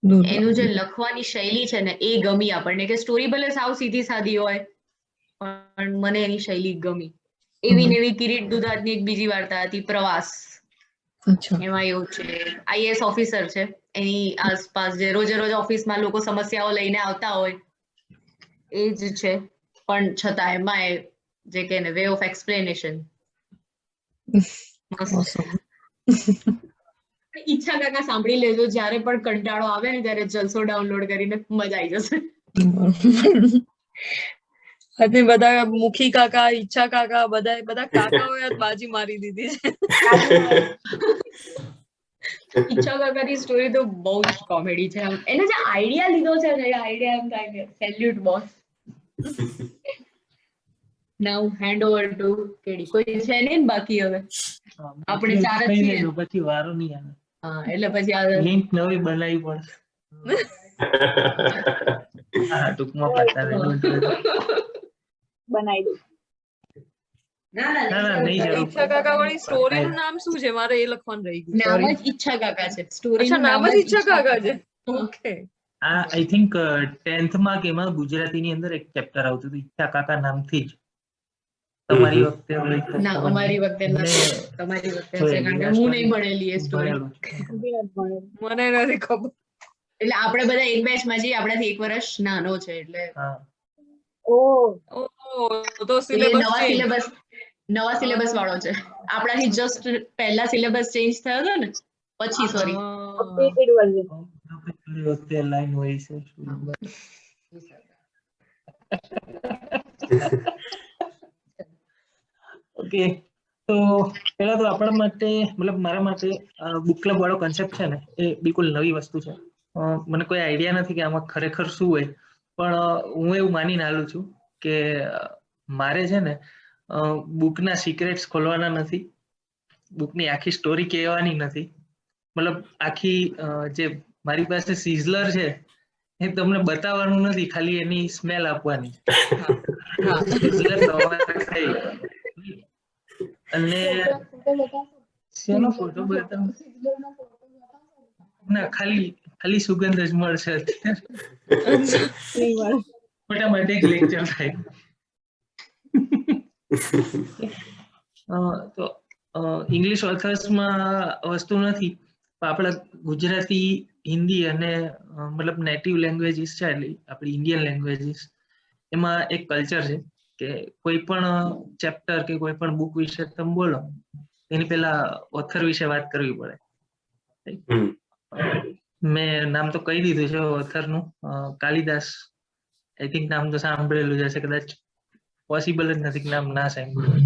એનું જે લખવાની શૈલી છે ને એ ગમી આપણને, કે સ્ટોરી ભલે સાવ સીધી સાદી હોય પણ મને એની શૈલી ગમી. એવી ને એવી કિરીટ દુધાતની એક બીજી વાર્તા હતી, પ્રવાસ. અચ્છા. એમાં એવું છે, આઈએએસ ઓફિસર છે, એની આસપાસ જે રોજે રોજ ઓફિસમાં લોકો સમસ્યાઓ લઈને આવતા હોય એ જ છે, પણ છતાં એમાં જે કે વે ઓફ એક્સપ્લેનેશન ઈચ્છા કાકા સાંભળી લેજો, જ્યારે પણ કંટાળો આવે ને ત્યારે જલસો ડાઉનલોડ કરીને મજા આવી જશે. અને બધા મુખી કાકા, ઈચ્છા કાકા, બધા કાકાઓએ બાજી મારી દીધી છે. ઈચ્છા કાકાની સ્ટોરી તો બહુ જ કોમેડી છે. એને જે આઈડિયા લીધો છે ને, એ આઈડિયા એમ થાય કે salute boss. Now hand over to KD. કોઈ છે નહીં બાકી હવે? આપણે ચાર જ છીએ. પછી વારો નહીં આવે. હા, એટલે પછી આ લિંક નવી બનાવી પડશે. હા, ટૂંકમાં પતાવી દઉં. બનાવી દઉં. ના, નહીં જરૂર. ઈચ્છા કાકા વાળી સ્ટોરીનું નામ શું છે? મારે એ લખવાનું રહી ગયું. નામ Sorry. જ ઈચ્છા કાકા છે. સ્ટોરી અચ્છા, નામ જ ઈચ્છા કાકા છે. ઓકે. આ આઈ થિંક 10th માં કે એમાં ગુજરાતીની અંદર એક ચેપ્ટર આવતું હતું ઈચ્છા કાકા નામથી જ. તમારી વખતે હોય તો ના, ખબર અમારી નહીં. વખતે મેં નથી. તમારી વખતે હશે, જોયેલી કારણ કે આ હું story. નહીં ભણેલી એ સ્ટોરી. ભણેલું છે. મને નથી ખબર. એટલે આપણે બધા એક બેચમાં છીએ, આપણાથી 1 વર્ષ નાનો છે, એટલે હા. ઓહ, તો એ સિલેબસ નવા સિલેબસ વાળો છે. આપણાથી જસ્ટ પહેલા સિલેબસ ચેન્જ થયો હતો ને, પછી સોરી. વખતે લાઈન હોય છે. ઓકે, તો પહેલા તો આપણા માટે, મતલબ મારા માટે બુક ક્લબ વાળો કન્સેપ્ટ છે ને એ બિલકુલ નવી વસ્તુ છે. મને કોઈ આઈડિયા નથી કે આમાં ખરેખર શું હોય, પણ હું એવું માનીને હાલું છું કે મારે છે ને બુકના સિક્રેટ્સ ખોલવાના નથી, બુકની આખી સ્ટોરી કહેવાની નથી, મતલબ આખી જે મારી પાસે સિઝલર છે એ તમને બતાવવાનું નથી, ખાલી એની સ્મેલ આપવાની. સિઝલર તમારે ખાઈ અને શેનો ફોટો બતાવ? ના, ખાલી સુગંધ જ મળશે અત્યારે. મોટા માટે એક લેક્ચર થાય. તો ઇંગ્લિશ ઓથર્સમાં વસ્તુ નથી, આપણા ગુજરાતી, હિન્દી અને મતલબ નેટિવ લેંગ્વેજીસ છે, એટલે આપણી ઇન્ડિયન લેંગ્વેજીસ, એમાં એક કલ્ચર છે કે કોઈ પણ ચેપ્ટર કે કોઈ પણ બુક વિશે તમે બોલો એની પહેલા ઓથર વિશે વાત કરવી પડે. મેં નામ તો કહી દીધું છે ઓથરનું, કાલિદાસ. આઈ થિંક નામ તો સાંભળેલું જ હશે, કદાચ પોસિબલ જ નથી કે નામ ના સાંભળ્યું.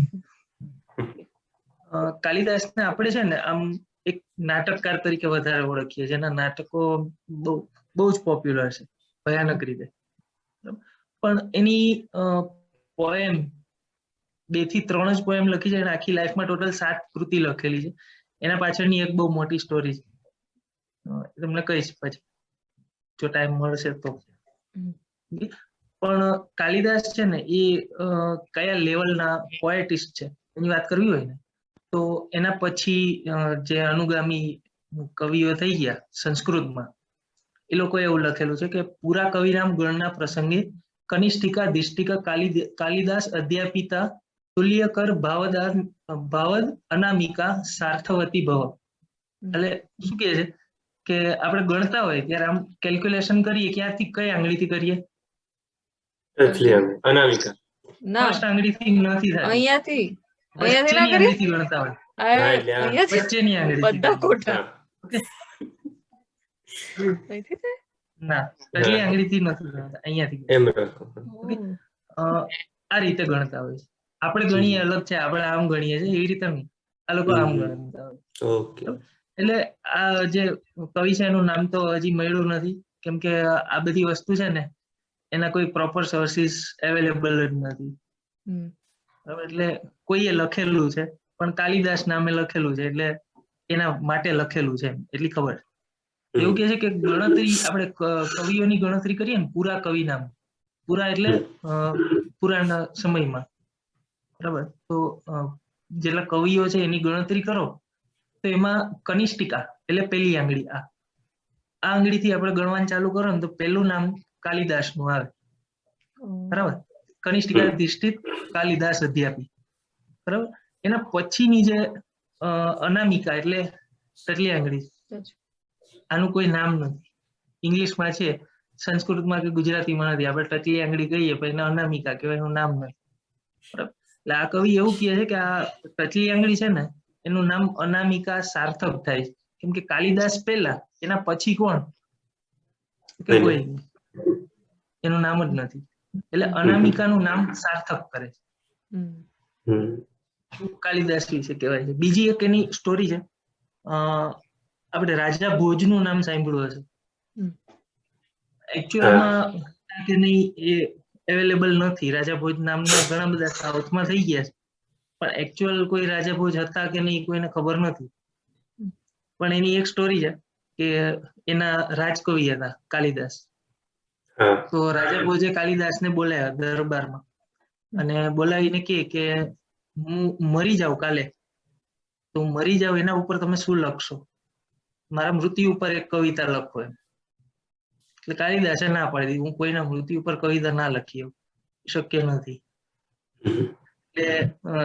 કાલિદાસને આપણે છે ને આમ એક નાટકકાર તરીકે વધારે ઓળખીએ, જેના નાટકો બહુ જ પોપ્યુલર છે, ભયાનક રીતે. પણ એની પોએમ 2 થી 3 જ પોએમ લખી છે, અને આખી લાઈફમાં ટોટલ 7 કૃતિ લખેલી છે. એના પાછળની એક બહુ મોટી સ્ટોરી છે, તમને કહીશ પછી જો ટાઈમ મળશે તો. પણ કાલિદાસ છે ને એ કયા લેવલના પોએટિસ્ટ છે એની વાત કરવી હોય ને, તો એના પછી જે અનુગામી કવિઓ થઈ ગયા સંસ્કૃતમાં, એ લોકોએ એવું લખેલું છે કે પૂરા કવિરામ ગણના પ્રસંગે કનિષ્ઠિકા દિષ્ટિકા કાલિદાસ અધ્યાપિતા તુલ્યકર ભાવદ અનામિકા સાર્થવતી ભવ. એટલે શું કહે છે કે આપણે ગણતા હોય ત્યારે આમ કેલ્ક્યુલેશન કરીએ, ક્યાંથી કઈ આંગળીથી કરીએ? અનામિકા. ના, ફર્સ્ટ આંગળીથી નથી થતી, અહીંયાથી ના વચ્ચેની કરીએ. આંગળીથી ગણતા હોય, અહીંયાથી વચ્ચેની આંગળીથી. બધા ખોટા. ઓકે, અહીંથી થાય? ના, પહેલી આંગળીથી નથી ગણતા, અહીંયાથી. એમ રાખો. આ રીતે ગણતા હોય છે. આપણે ગણીએ અલગ છે, આપણે આમ ગણીએ છીએ એવી રીતે નહીં, આ લોકો આમ ગણતા હોય. ઓકે. એટલે આ જે કવિ છે એનું નામ તો હજી મળ્યું નથી, કેમ કે આ બધી વસ્તુ છે ને એના કોઈ પ્રોપર સોર્સિસ અવેલેબલ જ નથી. એટલે કોઈએ લખેલું છે, પણ કાલિદાસ નામે લખેલું છે, એટલે એના માટે લખેલું છે એટલી ખબર. એવું કે છે કે ગણતરી આપણે કવિઓની ગણતરી કરીએ ને, પૂરા કવિ નામ, પૂરા એટલે પુરાના સમયમાં, બરાબર? તો જેટલા કવિઓ છે એની ગણતરી કરો તો એમાં કનિષ્ઠિકા એટલે પેલી આંગળી આ આંગળીથી આપણે ગણવાનું ચાલુ કરો ને તો પહેલું નામ કાલિદાસ નું આવે, બરાબર, કનિષ્ઠિકા અધિષ્ઠિત કાલિદાસ અધ્યાપી, બરાબર. એના પછીની જે અનામિકા એટલે ટચલી આંગળી, આનું કોઈ નામ નથી. ઇંગ્લિશમાં છે, સંસ્કૃતમાં કે ગુજરાતીમાં નથી. આપણે ટચલી આંગળી કહીએ પણ એને અનામિકા કહેવાય, એનું નામ નથી, બરાબર. એટલે આ કવિ એવું કહે છે કે આ ટચલી આંગળી છે ને એનું નામ અનામિકા સાર્થક થાય છે, કેમ કે કાલિદાસ પહેલા, એના પછી કોણ કે કોઈ નહીં. એનું નામ જ નથી, એટલે અનામિકાનું નામ સાર્થક કરે છે. કાલિદાસ વિશે કહેવાય છે. બીજી એક એની સ્ટોરી છે, આપણે રાજા ભોજનું નામ સાંભળ્યું હશે. એકચ્યુઅલમાં કે નહીં એ અવેલેબલ નથી. રાજા ભોજ નામના ઘણા બધા સાઉથમાં થઈ ગયા છે, પણ એકચ્યુઅલ કોઈ રાજા ભોજ હતા કે નહીં કોઈને ખબર નથી. પણ એની એક સ્ટોરી છે કે એના રાજકવિ હતા કાલિદાસ. તો રાજા ભોજે કાલિદાસને બોલાવ્યા દરબારમાં અને બોલાવીને કે હું મરી જાઉં કાલે, તો મરી જાઉં એના ઉપર તમે શું લખશો? મારા મૃત્યુ ઉપર એક કવિતા લખો એમ. એટલે કાલિદાસે ના પાડી દીધી, હું કોઈના મૃત્યુ ઉપર કવિતા ના લખી, શક્ય નથી. એટલે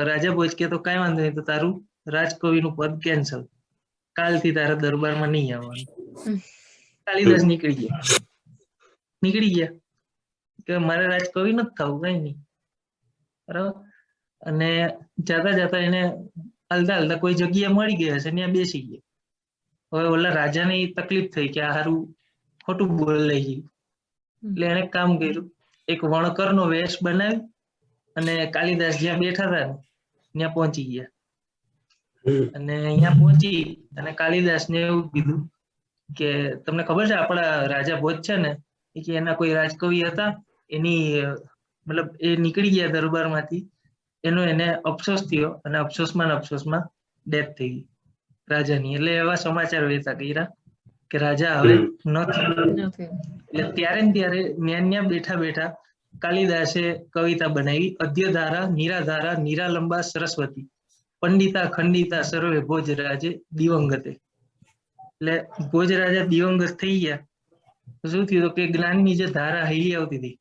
રાજા ભોજ કે તો કઈ વાંધો નહીં, તો તારું રાજકવિનું પદ કેન્સલ, કાલથી તારા દરબારમાં નહીં આવવાનું. કાલિદાસ નીકળી ગયા કે મારે રાજકવિ નથી થવું, કઈ નહીં, બરાબર. અને જતા જતા એને હલતા કોઈ જગ્યા મળી ગયા હશે, ત્યાં બેસી ગયા. હવે ઓલા રાજાને તકલીફ થઈ કે આ હારું ખોટું બોલાઈ ગયું, એટલે એને કામ કર્યું, એક વણકરનો વેશ બનાવી અને કાલિદાસ જ્યાં બેઠા હતા ને ત્યાં પહોંચી ગયા. અને અહીંયા પહોંચી અને કાલિદાસને એવું કીધું કે તમને ખબર છે આપણા રાજા ભોજ છે ને કે એના કોઈ રાજકવિ હતા, એની મતલબ એ નીકળી ગયા દરબારમાંથી, એનો એને અફસોસ થયો અને અફસોસમાં ડેથ થઈ ગઈ રાજાની. એટલે એવા સમાચાર વહેતા કર્યા કે રાજા હવે નથી. એટલે ત્યારે ને ત્યારે ન્યા બેઠા બેઠા કાલિદાસે કવિતા બનાવી, અધ્યધારા નિરાધારા નિરાલંબા સરસ્વતી પંડિતા ખંડિતા સર્વે ભોજ રાજે દિવંગતે. એટલે ભોજ રાજા દિવંગત થઈ ગયા. શું થયું કે જ્ઞાનની જે ધારા હેલી આવતી હતી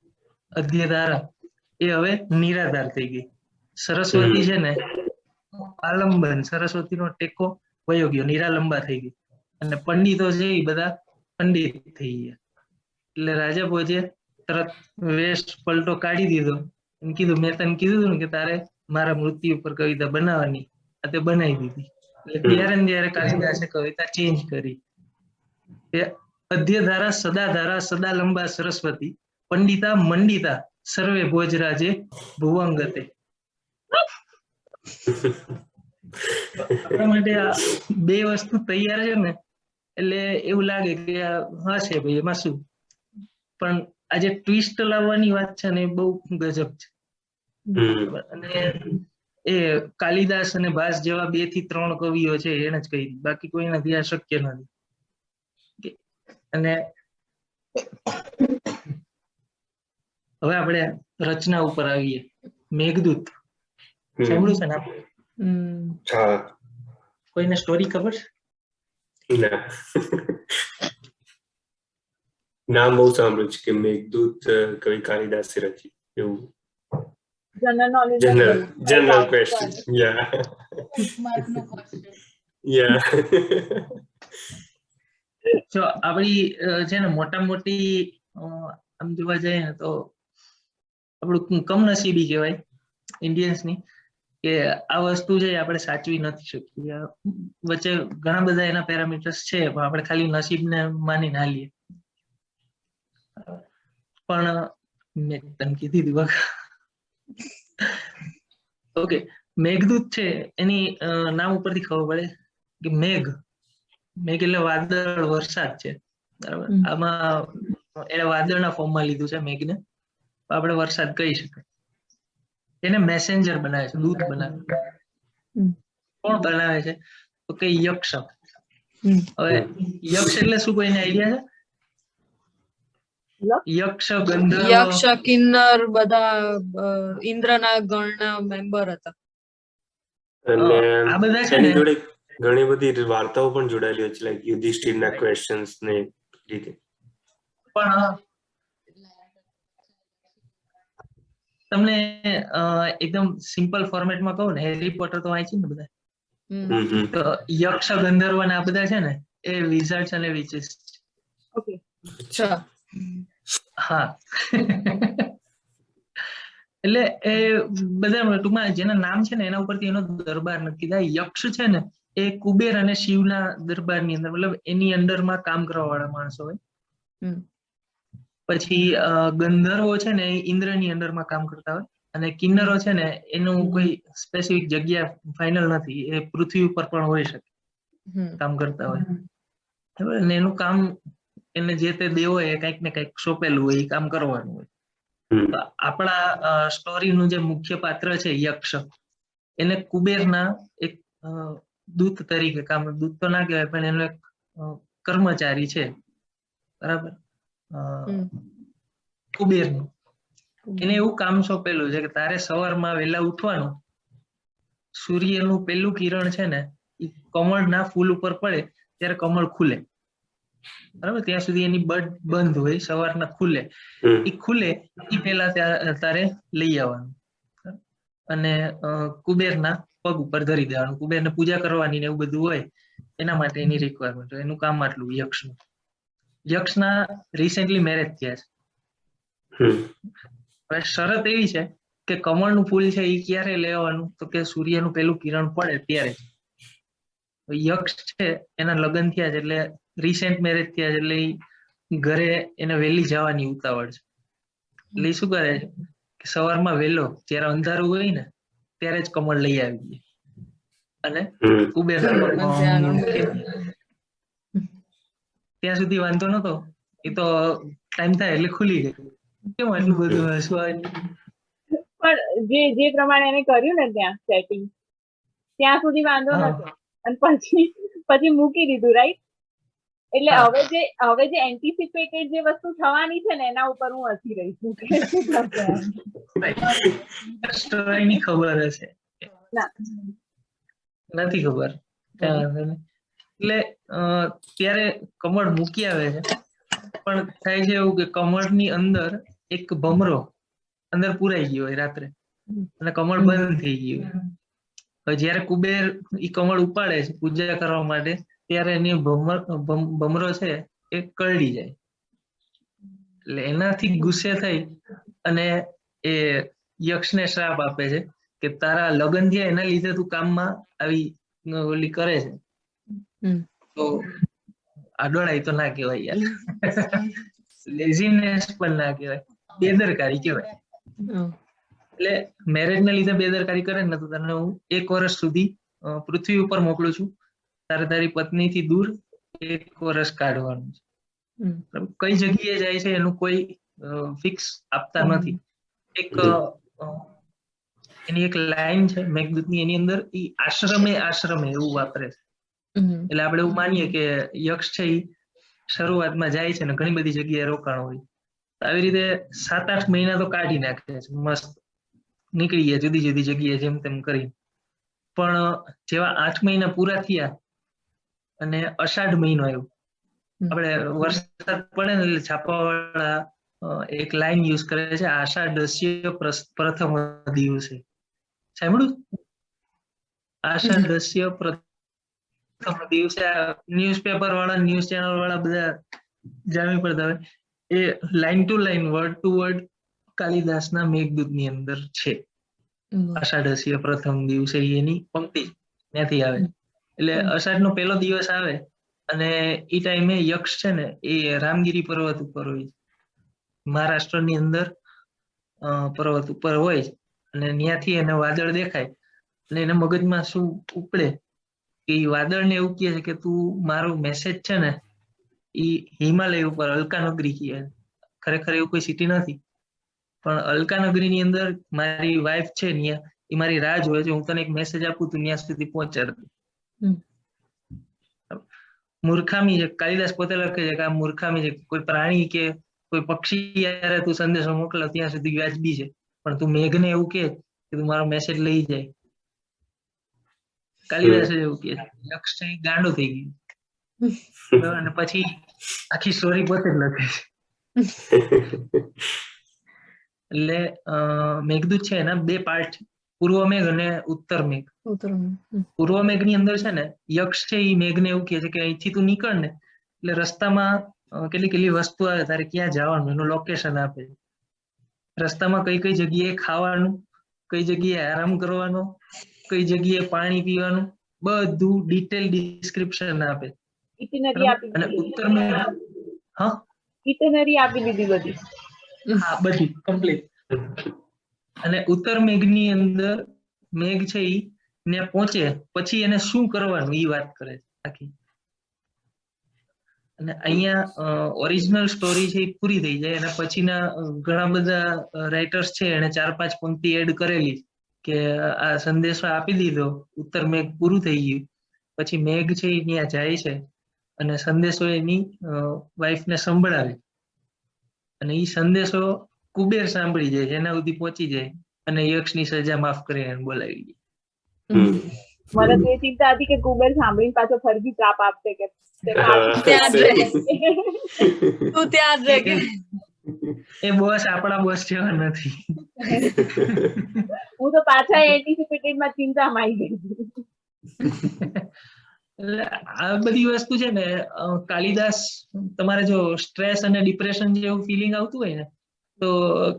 અધ્યધારા, એ હવે નિરાધાર થઈ ગઈ. સરસ્વતી છે ને આલંબન, સરસ્વતીનો ટેકો વયો ગયો, નિરાલંબા થઈ ગઈ. અને પંડિતો છે એ બધા પંડિત થઈ ગયા. એટલે રાજા ભોજે તરત વેશ પલટો કાઢી દીધો અને કીધું મેં તને કીધું ને કે તારે મારા મૃત્યુ ઉપર કવિતા બનાવવાની, આ તે બનાવી દીધી. એટલે ત્યારે ને ત્યારે કાલિદાસે કવિતા ચેન્જ કરી, અધ્યધારા સદાધારા સદાલંબા સરસ્વતી પંડિતા મંડિતા સર્વે ભોજરાજે ભુવંગતે. આપણા માટે આ બે વસ્તુ તૈયાર છે ને એટલે એવું લાગે કે હશે ભાઈ એમાં શું, પણ આજે ટ્વિસ્ટ લાવવાની વાત છે ને એ બહુ ગજબ છે. અને એ કાલિદાસ અને ભાસ જેવા 2 થી 3 કવિઓ છે એને જ કહી, બાકી કોઈ નથી, આ શક્ય નથી. અને હવે આપણે રચના ઉપર આવીએ. મેઘદૂત સાંભળ્યું છે ને આપણે? કોઈને સ્ટોરી ખબર છે? ના, નામ બહુ સાંભળ્યું છે કે મેઘદૂત કવિ કાલિદાસે રચી, એવું જનરલ ક્વેશ્ચન. જો આપણી છે ને મોટા મોટી આમ જોવા જઈએ ને તો આપણું કમનસીબી કહેવાય ઇન્ડિયન્સની કે આ વસ્તુ છે આપણે સાચવી નથી શકીએ. વચ્ચે ઘણા બધા એના પેરામીટર્સ છે પણ આપણે ખાલી નસીબને માની ના લઈએ. પણ મેં તને કીધી હતી બકા. ઓકે, મેઘદૂત છે એની નામ ઉપરથી ખબર પડે કે મેઘ એટલે વાદળ, વરસાદ છે, બરાબર. આમાં એને વાદળના ફોર્મમાં લીધું છે મેઘને, આપણે વરસાદ કહી શકાય. એને મેસેન્જર બનાવે છે, દૂત બનાવે. કોણ બનાવે છે? તો કે યક્ષ. હવે યક્ષ એટલે શું, કોઈને આઈડિયા છે? યક્ષ, ગંધર્વ, યક્ષ, કિન્નર બધા ઇન્દ્રના ગણના મેમ્બર હતા. અને આ બધા છે એની ને જોડે ઘણી બધી વાર્તાઓ પણ જોડાયેલી હોય છે, લાઈક યુધિષ્ઠિરના ક્વેશ્ચન્સ ને ઠીક છે. પણ તમને એકદમ સિમ્પલ ફોર્મેટમાં કહું ને, હેરી પોટર તો વાંચી ને બધા, તો યક્ષ ગંધર્વ ને આ બધા છે ને એ વિઝાર્ડ્સ અને વિચીસ. ઓકે. અચ્છા. હા. એટલે એ બધા ટૂંકમાં જેના નામ છે ને એના ઉપરથી એનો દરબાર નક્કી થાય. યક્ષ છે ને એ કુબેર અને શિવના દરબારની અંદર, મતલબ એની અંડરમાં કામ કરવા વાળા માણસો હોય. પછી ગંધર્વો છે ને એ ઇન્દ્રની અંડરમાં કામ કરતા હોય, અને કિન્નરો છે ને એનું કોઈ સ્પેસિફિક જગ્યા ફાઇનલ નથી, એ પૃથ્વી ઉપર પણ હોઈ શકે, કામ કરતા હોય. બરાબર? અને એનું કામ એને જે તે દેવો એ કંઈક ને કંઈક સોંપેલું હોય, એ કામ કરવાનું હોય. તો આપણા સ્ટોરીનું જે મુખ્ય પાત્ર છે યક્ષ, એને કુબેરના એક દૂત તરીકે કામ, દૂત તો ના કહેવાય પણ એનો એક કર્મચારી છે, બરાબર, કુબેરનું. એને એવું કામ સોંપેલું છે કે તારે સવારમાં વહેલા ઉઠવાનું, સૂર્યનું પેલું કિરણ છે ને એ કમળના ફૂલ ઉપર પડે ત્યારે કમળ ખુલે, બરાબર, ત્યાં સુધી એની બડ બંધ હોય, સવારના ખુલે. એ ખુલે એ પેલા તારે લઈ આવવાનું અને કુબેરના પગ ઉપર ધરી દેવાનું. કુબેરને પૂજા કરવાની ને એવું બધું હોય, એના માટે એની રિક્વાયરમેન્ટ હોય. એનું કામ આટલું યક્ષનું. યક્ષના રિસેન્ટલી મેરેજ થયા છે. હવે શરત એવી છે કે કમળનું ફૂલ છે એ ક્યારે લેવાનું, તો કે સૂર્યનું પેલું કિરણ પડે ત્યારે. યક્ષ છે એના લગ્ન થયા છે, એટલે રિસેન્ટ મેરેજ થયા છે, એટલે ઘરે એને વહેલી જવાની ઉતાવળ છે. એટલે એ શું કરે છે કે સવારમાં વહેલો જયારે અંધારું હોય ને ત્યારે જ કમળ લઈ આવી દે અને કુબેર ત્યાં સુધી વાંધો નતો, એ તો ટાઈમ થાય એટલે ખુલી ગઈ. કેમ આટલું બધું હસવાનું? પણ જે પ્રમાણે એને કર્યું ને ત્યાં સેટિંગ, ત્યાં સુધી વાંધો નતો, અને પછી મૂકી દીધું, રાઈટ? એટલે હવે જે એન્ટિસિપેટેડ જે વસ્તુ થવાની છે ને એના ઉપર હું હસી રહી છું. સ્ટોરીની ખબર હશે? નથી ખબર. એટલે ત્યારે કમળ મૂકી આવે છે, પણ થાય છે એવું કે કમળની અંદર એક ભમરો અંદર પુરાઈ ગયો હોય રાત્રે, અને કમળ બંધ થઈ ગયું. હવે જયારે કુબેર ઈ કમળ ઉપાડે છે પૂજા કરવા માટે, ત્યારે એની ભમરો છે એ કરડી જાય. એટલે એનાથી ગુસ્સે થઈ અને એ યક્ષને શ્રાપ આપે છે કે તારા લગ્ન થયા એના લીધે તું કામમાં આવી ઓલી કરે છે. તો આડોળાઈ તો ના કહેવાય યાર, લેઝીનેસ પણ ના કહેવાય, બેદરકારી કહેવાય. એટલે મેરેજ ના લીધે બેદરકારી કરે ને તો તને હું 1 વર્ષ સુધી પૃથ્વી ઉપર મોકલું છું, તારે તારી પત્નીથી દૂર 1 વર્ષ કાઢવાનું છે. કઈ જગ્યાએ જાય છે એનું કોઈ ફિક્સ આપતા નથી. એની એક લાઈન છે મેઘદૂતની, એની અંદર ઈ આશ્રમે એવું વાપરે છે. એટલે આપણે એવું માનીએ કે યક્ષ છે ઈ શરૂઆતમાં જાય છે ને ઘણી બધી જગ્યાએ રોકાણ હોય. આવી રીતે 7-8 મહિના તો કાઢી નાખે છે, મસ્ત નીકળી ગયા જુદી જુદી જગ્યાએ જેમ તેમ કરી. પણ જેવા 8 મહિના પૂરા થયા અને અષાઢ મહિનો આવ્યો, આપણે વરસાદ પડે ને એટલે છાપાવાળા એક લાઈન યુઝ કરે છે, આષાઢસ્ય પ્રથમ દિવસે. સાંભળ્યું? આષાઢસ્ય પ્રથમ દિવસે ન્યૂઝપેપર વાળા, ન્યૂઝ ચેનલ વાળા બધા જામી પડતા હોય. એ line to line, word to word કાલિદાસના મેઘદૂતની અંદર છે. આષાઢસ્ય પ્રથમ દિવસે એની પંક્તિ ત્યાંથી આવે. એટલે અષાઢનો પહેલો દિવસ આવે અને એ ટાઈમે યક્ષ છે ને એ રામગીરી પર્વત ઉપર હોય, મહારાષ્ટ્રની અંદર પર્વત ઉપર હોય, અને ત્યાંથી એને વાદળ દેખાય અને એને મગજમાં શું ઉપડે કે વાદળને એવું કહે છે કે તું મારો મેસેજ છે ને એ હિમાલય ઉપર અલકાનગરી કહે. ખરેખર એવું કોઈ સિટી નથી, પણ અલકાનગરીની અંદર મારી વાઈફ છે, ત્યાં એ મારી રાહ જોવે છે, હું તને એક મેસેજ આપું તું ત્યાં સુધી પહોંચાડતી. મૂર્ખામી છે, કાલિદાસ પોતે લખે છે કે આ મૂર્ખામી છે. કોઈ પ્રાણી કે કોઈ પક્ષી યારે તું સંદેશો મોકલો ત્યાં સુધી વ્યાજબી છે, પણ તું મેઘને એવું કે તું મારો મેસેજ લઈ જાય. કાલિદાસ એવું કે યક્ષ ગાંડો થઈ ગયું. બરાબર? અને પછી આખી સ્ટોરી પોતે જ લખે છે. એટલે મેઘદૂત છે એના 2 પાર્ટ છે, પૂર્વ મેઘ અને ઉત્તર મેઘ. પૂર્વ મેઘની અંદર છે ને યક્ષ છે એ મેઘને એવું કહે છે કે અહીંથી તું નીકળ ને એટલે રસ્તામાં કેટલી વસ્તુ આવે, તારે ક્યાં જવાનું એનું લોકેશન આપે છે. રસ્તામાં કઈ કઈ જગ્યાએ ખાવાનું, કઈ જગ્યાએ આરામ કરવાનો, કઈ જગ્યાએ પાણી પીવાનું, બધું ડિટેલ ડિસ્ક્રિપ્શન આપે. ઇટિનરી આપી અને દીધી, ઉત્તર મેઘ, હા ઇટિનરી આપી દીધી બધી. હા બધી કમ્પ્લીટ. અને ઉત્તર મેઘની અંદર મેઘ છે ઈ ને પહોંચે પછી એને શું કરવાનું એ વાત કરે છે આખી. અને અહીંયા ઓરિજિનલ સ્ટોરી છે એ પૂરી થઈ જાય. એના પછીના ઘણા બધા રાઇટર્સ છે એને 4-5 પંક્તિ એડ કરેલી કે આ સંદેશો આપી દીધો, ઉત્તર મેઘ પૂરું થઈ ગયું. પછી મેઘ છે એ ત્યાં જાય છે અને સંદેશો એની વાઈફને સંભળાવે અને એ સંદેશો કુબેર સાંભળી જાય, એના સુધી પહોંચી જાય અને યક્ષની સજા માફ કરીને એને બોલાવી દે. મને તો એ ચિંતા હતી કે કુબેર સાંભળીને પાછો ફરીથી ત્રાપ આપશે કે ત્યાં જ રહે, તું ત્યાં જ રહે કે એ બોસ આપણા બોસ જેવા નથી. હું તો પાછા એન્ટિસિપેટેડ માં ચિંતામાં આવી ગઈ. એટલે આ બધી વસ્તુ છે ને કાલિદાસ, તમારે જો સ્ટ્રેસ અને ડિપ્રેશન જેવું ફિલિંગ આવતું હોય ને તો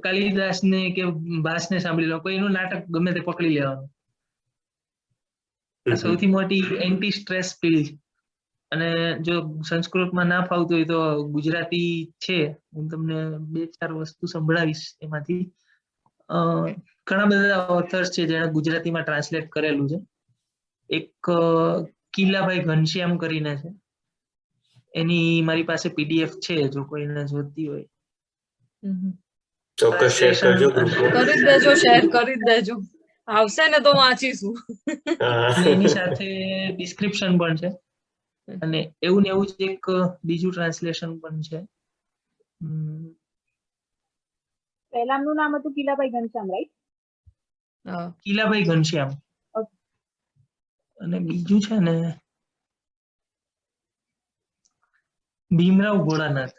કાલિદાસ ને કે ભાસને સાંભળી લો, કોઈ એનું નાટક ગમે તે પકડી લેવાનું. આ સૌથી મોટી એન્ટી સ્ટ્રેસ પીલ છે. અને જો સંસ્કૃતમાં ના ફાવતું હોય તો ગુજરાતી છે, હું તમને 2-4 વસ્તુ સંભળાવીશ એમાંથી. ઘણા બધા ઓથર્સ છે જેણે ગુજરાતીમાં ટ્રાન્સલેટ કરેલું છે. એક કિલ્લાભાઈ ઘનશ્યામ કરીને છે, એની મારી પાસે PDF છે, જો કોઈને જોતી હોય. ચોક્કસ શેર કરજો ગ્રુપમાં. કરી જ દેજો, શેર કરી જ દેજો, આવશે ને તો વાંચીશું. અને એની સાથે ડિસ્ક્રિપ્શન પણ છે. અને એવું ને એવું જ એક બીજું ટ્રાન્સલેશન પણ છે. પહેલાનું નામ હતું કિલાભાઈ ઘનશ્યામ, રાઈટ? કિલ્લાભાઈ ઘનશ્યામ. અને બીજું છે ને ભીમરાવ ભોળાનાથ.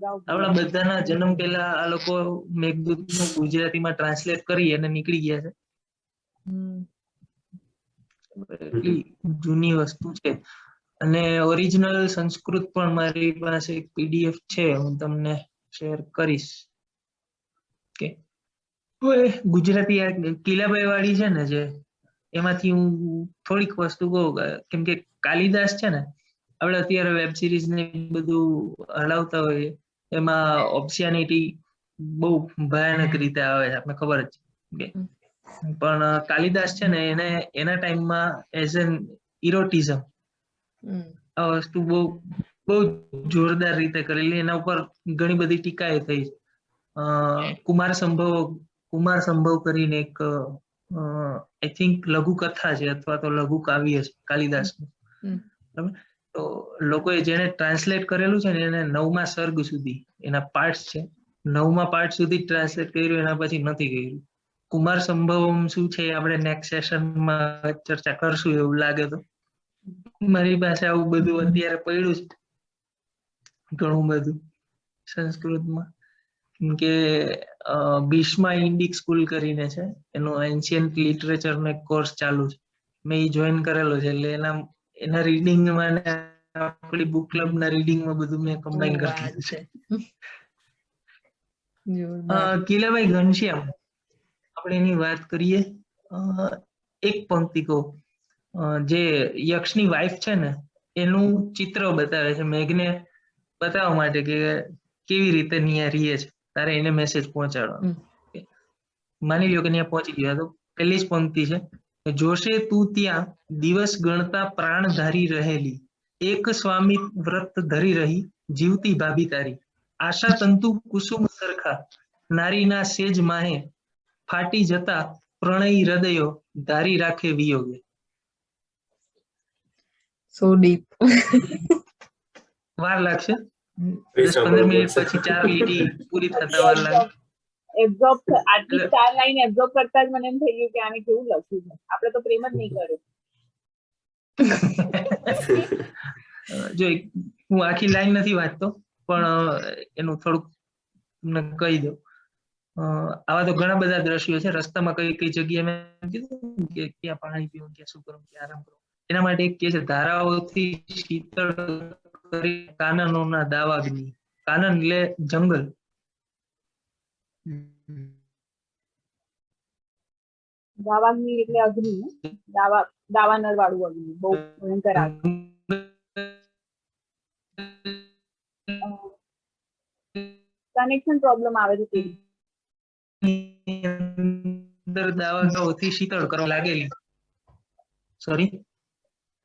આપણા બધાના જન્મ પહેલા આ લોકો મેઘદૂતનું ગુજરાતીમાં ટ્રાન્સલેટ કરી અને નીકળી ગયા છે. એટલી જૂની વસ્તુ છે. અને ઓરિજિનલ સંસ્કૃત પણ મારી પાસે એક PDF છે, હું તમને શેર કરીશ. કે ગુજરાતી આ કિલાભાઈ વાળી છે ને જે, એમાંથી હું થોડીક વસ્તુ કહું, કેમ કે કાલિદાસ છે ને આપણે અત્યારે વેબ સિરીઝ ને બધું હલાવતા હોઈએ એમાં ઓબ્સિયાનિટી બહુ ભયાનક રીતે આવે છે, આપણે ખબર જ છે. પણ કાલિદાસ છે ને એને એના ટાઈમમાં એઝ એન ઇરોટિઝમ આ વસ્તુ બહુ જોરદાર રીતે કરેલી. એના ઉપર ઘણી બધી ટીકાએ થઈ. કુમાર સંભવ કરીને એક આઈ થિંક લઘુ કથા છે અથવા તો લઘુ કાવ્ય છે કાલિદાસનું. બરાબર? તો લોકોએ જેને ટ્રાન્સલેટ કરેલું છે ને એને 9મા સર્ગ સુધી એના પાર્ટ્સ છે, 9મા પાર્ટ સુધી ટ્રાન્સલેટ કર્યું, એના પછી નથી કર્યું. કુમાર સંભવમ શું છે આપણે નેક્સ્ટ સેશનમાં ચર્ચા કરશું એવું લાગે તો. મારી પાસે આવું બધું અત્યારે પડ્યું છે ઘણું બધું સંસ્કૃતમાં. કે ભીષ્મા ઇન્ડિક સ્કૂલ કરીને છે, એનો એન્શિયન્ટ લિટરેચરનો એક કોર્સ ચાલુ છે, મેં એ જોઈન કરેલો છે. એટલે એના રીડિંગમાં ને આપણી બુક ક્લબના રીડિંગમાં બધું મેં કમ્બાઈન કરેલું છે. કિલાભાઈ ઘનશ્યામ, આપણે એની વાત કરીએ. એક પંક્તિ કહું, જે યક્ષની વાઈફ છે ને એનું ચિત્ર બતાવે છે મેઘને બતાવવા માટે કે કેવી રીતે ત્યાં રહીએ છે, તારે એને મેસેજ પહોંચાડવાનો. માની લ્યો કે ત્યાં પહોંચી ગયા તો પહેલી જ પંક્તિ છે, જોશે તું ત્યાં દિવસ ગણતા પ્રાણ ધારી રહેલી, એક સ્વામી વ્રત ધરી રહી જીવતી ભાભી તારી, આશા તંતુ કુસુમ સરખા, નારીના સેજ માહે ફાટી જતા પ્રણય હૃદયો ધારી રાખે વિયોગે. સો ડીપ. વાર લાગશે, 10-15 મિનિટ પછી 4 લીટી પૂરી થતા વાર લાગે. એબ્ઝોર્બ આટલી 4 લાઈન એબ્ઝોર્બ કરતા જ મને એમ થઈ ગયું કે આને કેવું લખ્યું છે, આપણે તો પ્રેમ જ નહીં કર્યો. જો હું આખી લાઈન નથી વાંચતો પણ એનું થોડુંક તમને કહી દઉં. આવા તો ઘણા બધા દ્રશ્યો છે. રસ્તામાં કઈ કઈ જગ્યાએ મેં કીધું કે ક્યાં પાણી પીવું, ક્યાં શું કરવું, ક્યાં આરામ કરવો. એના માટે એક કે છે ધારાઓથી શીતળ કરી કાનનોના દાવાગ્નિ. કાનન એટલે જંગલ. દાવાગ્નિ એટલે અગ્નિ ને દાવાનળ વાળું અગ્નિ, બહુ ભયંકર આગ. કનેક્શન પ્રોબ્લેમ આવે છે તેની અંદર દાવાઓથી શીતળ કરવા લાગેલી. સોરી,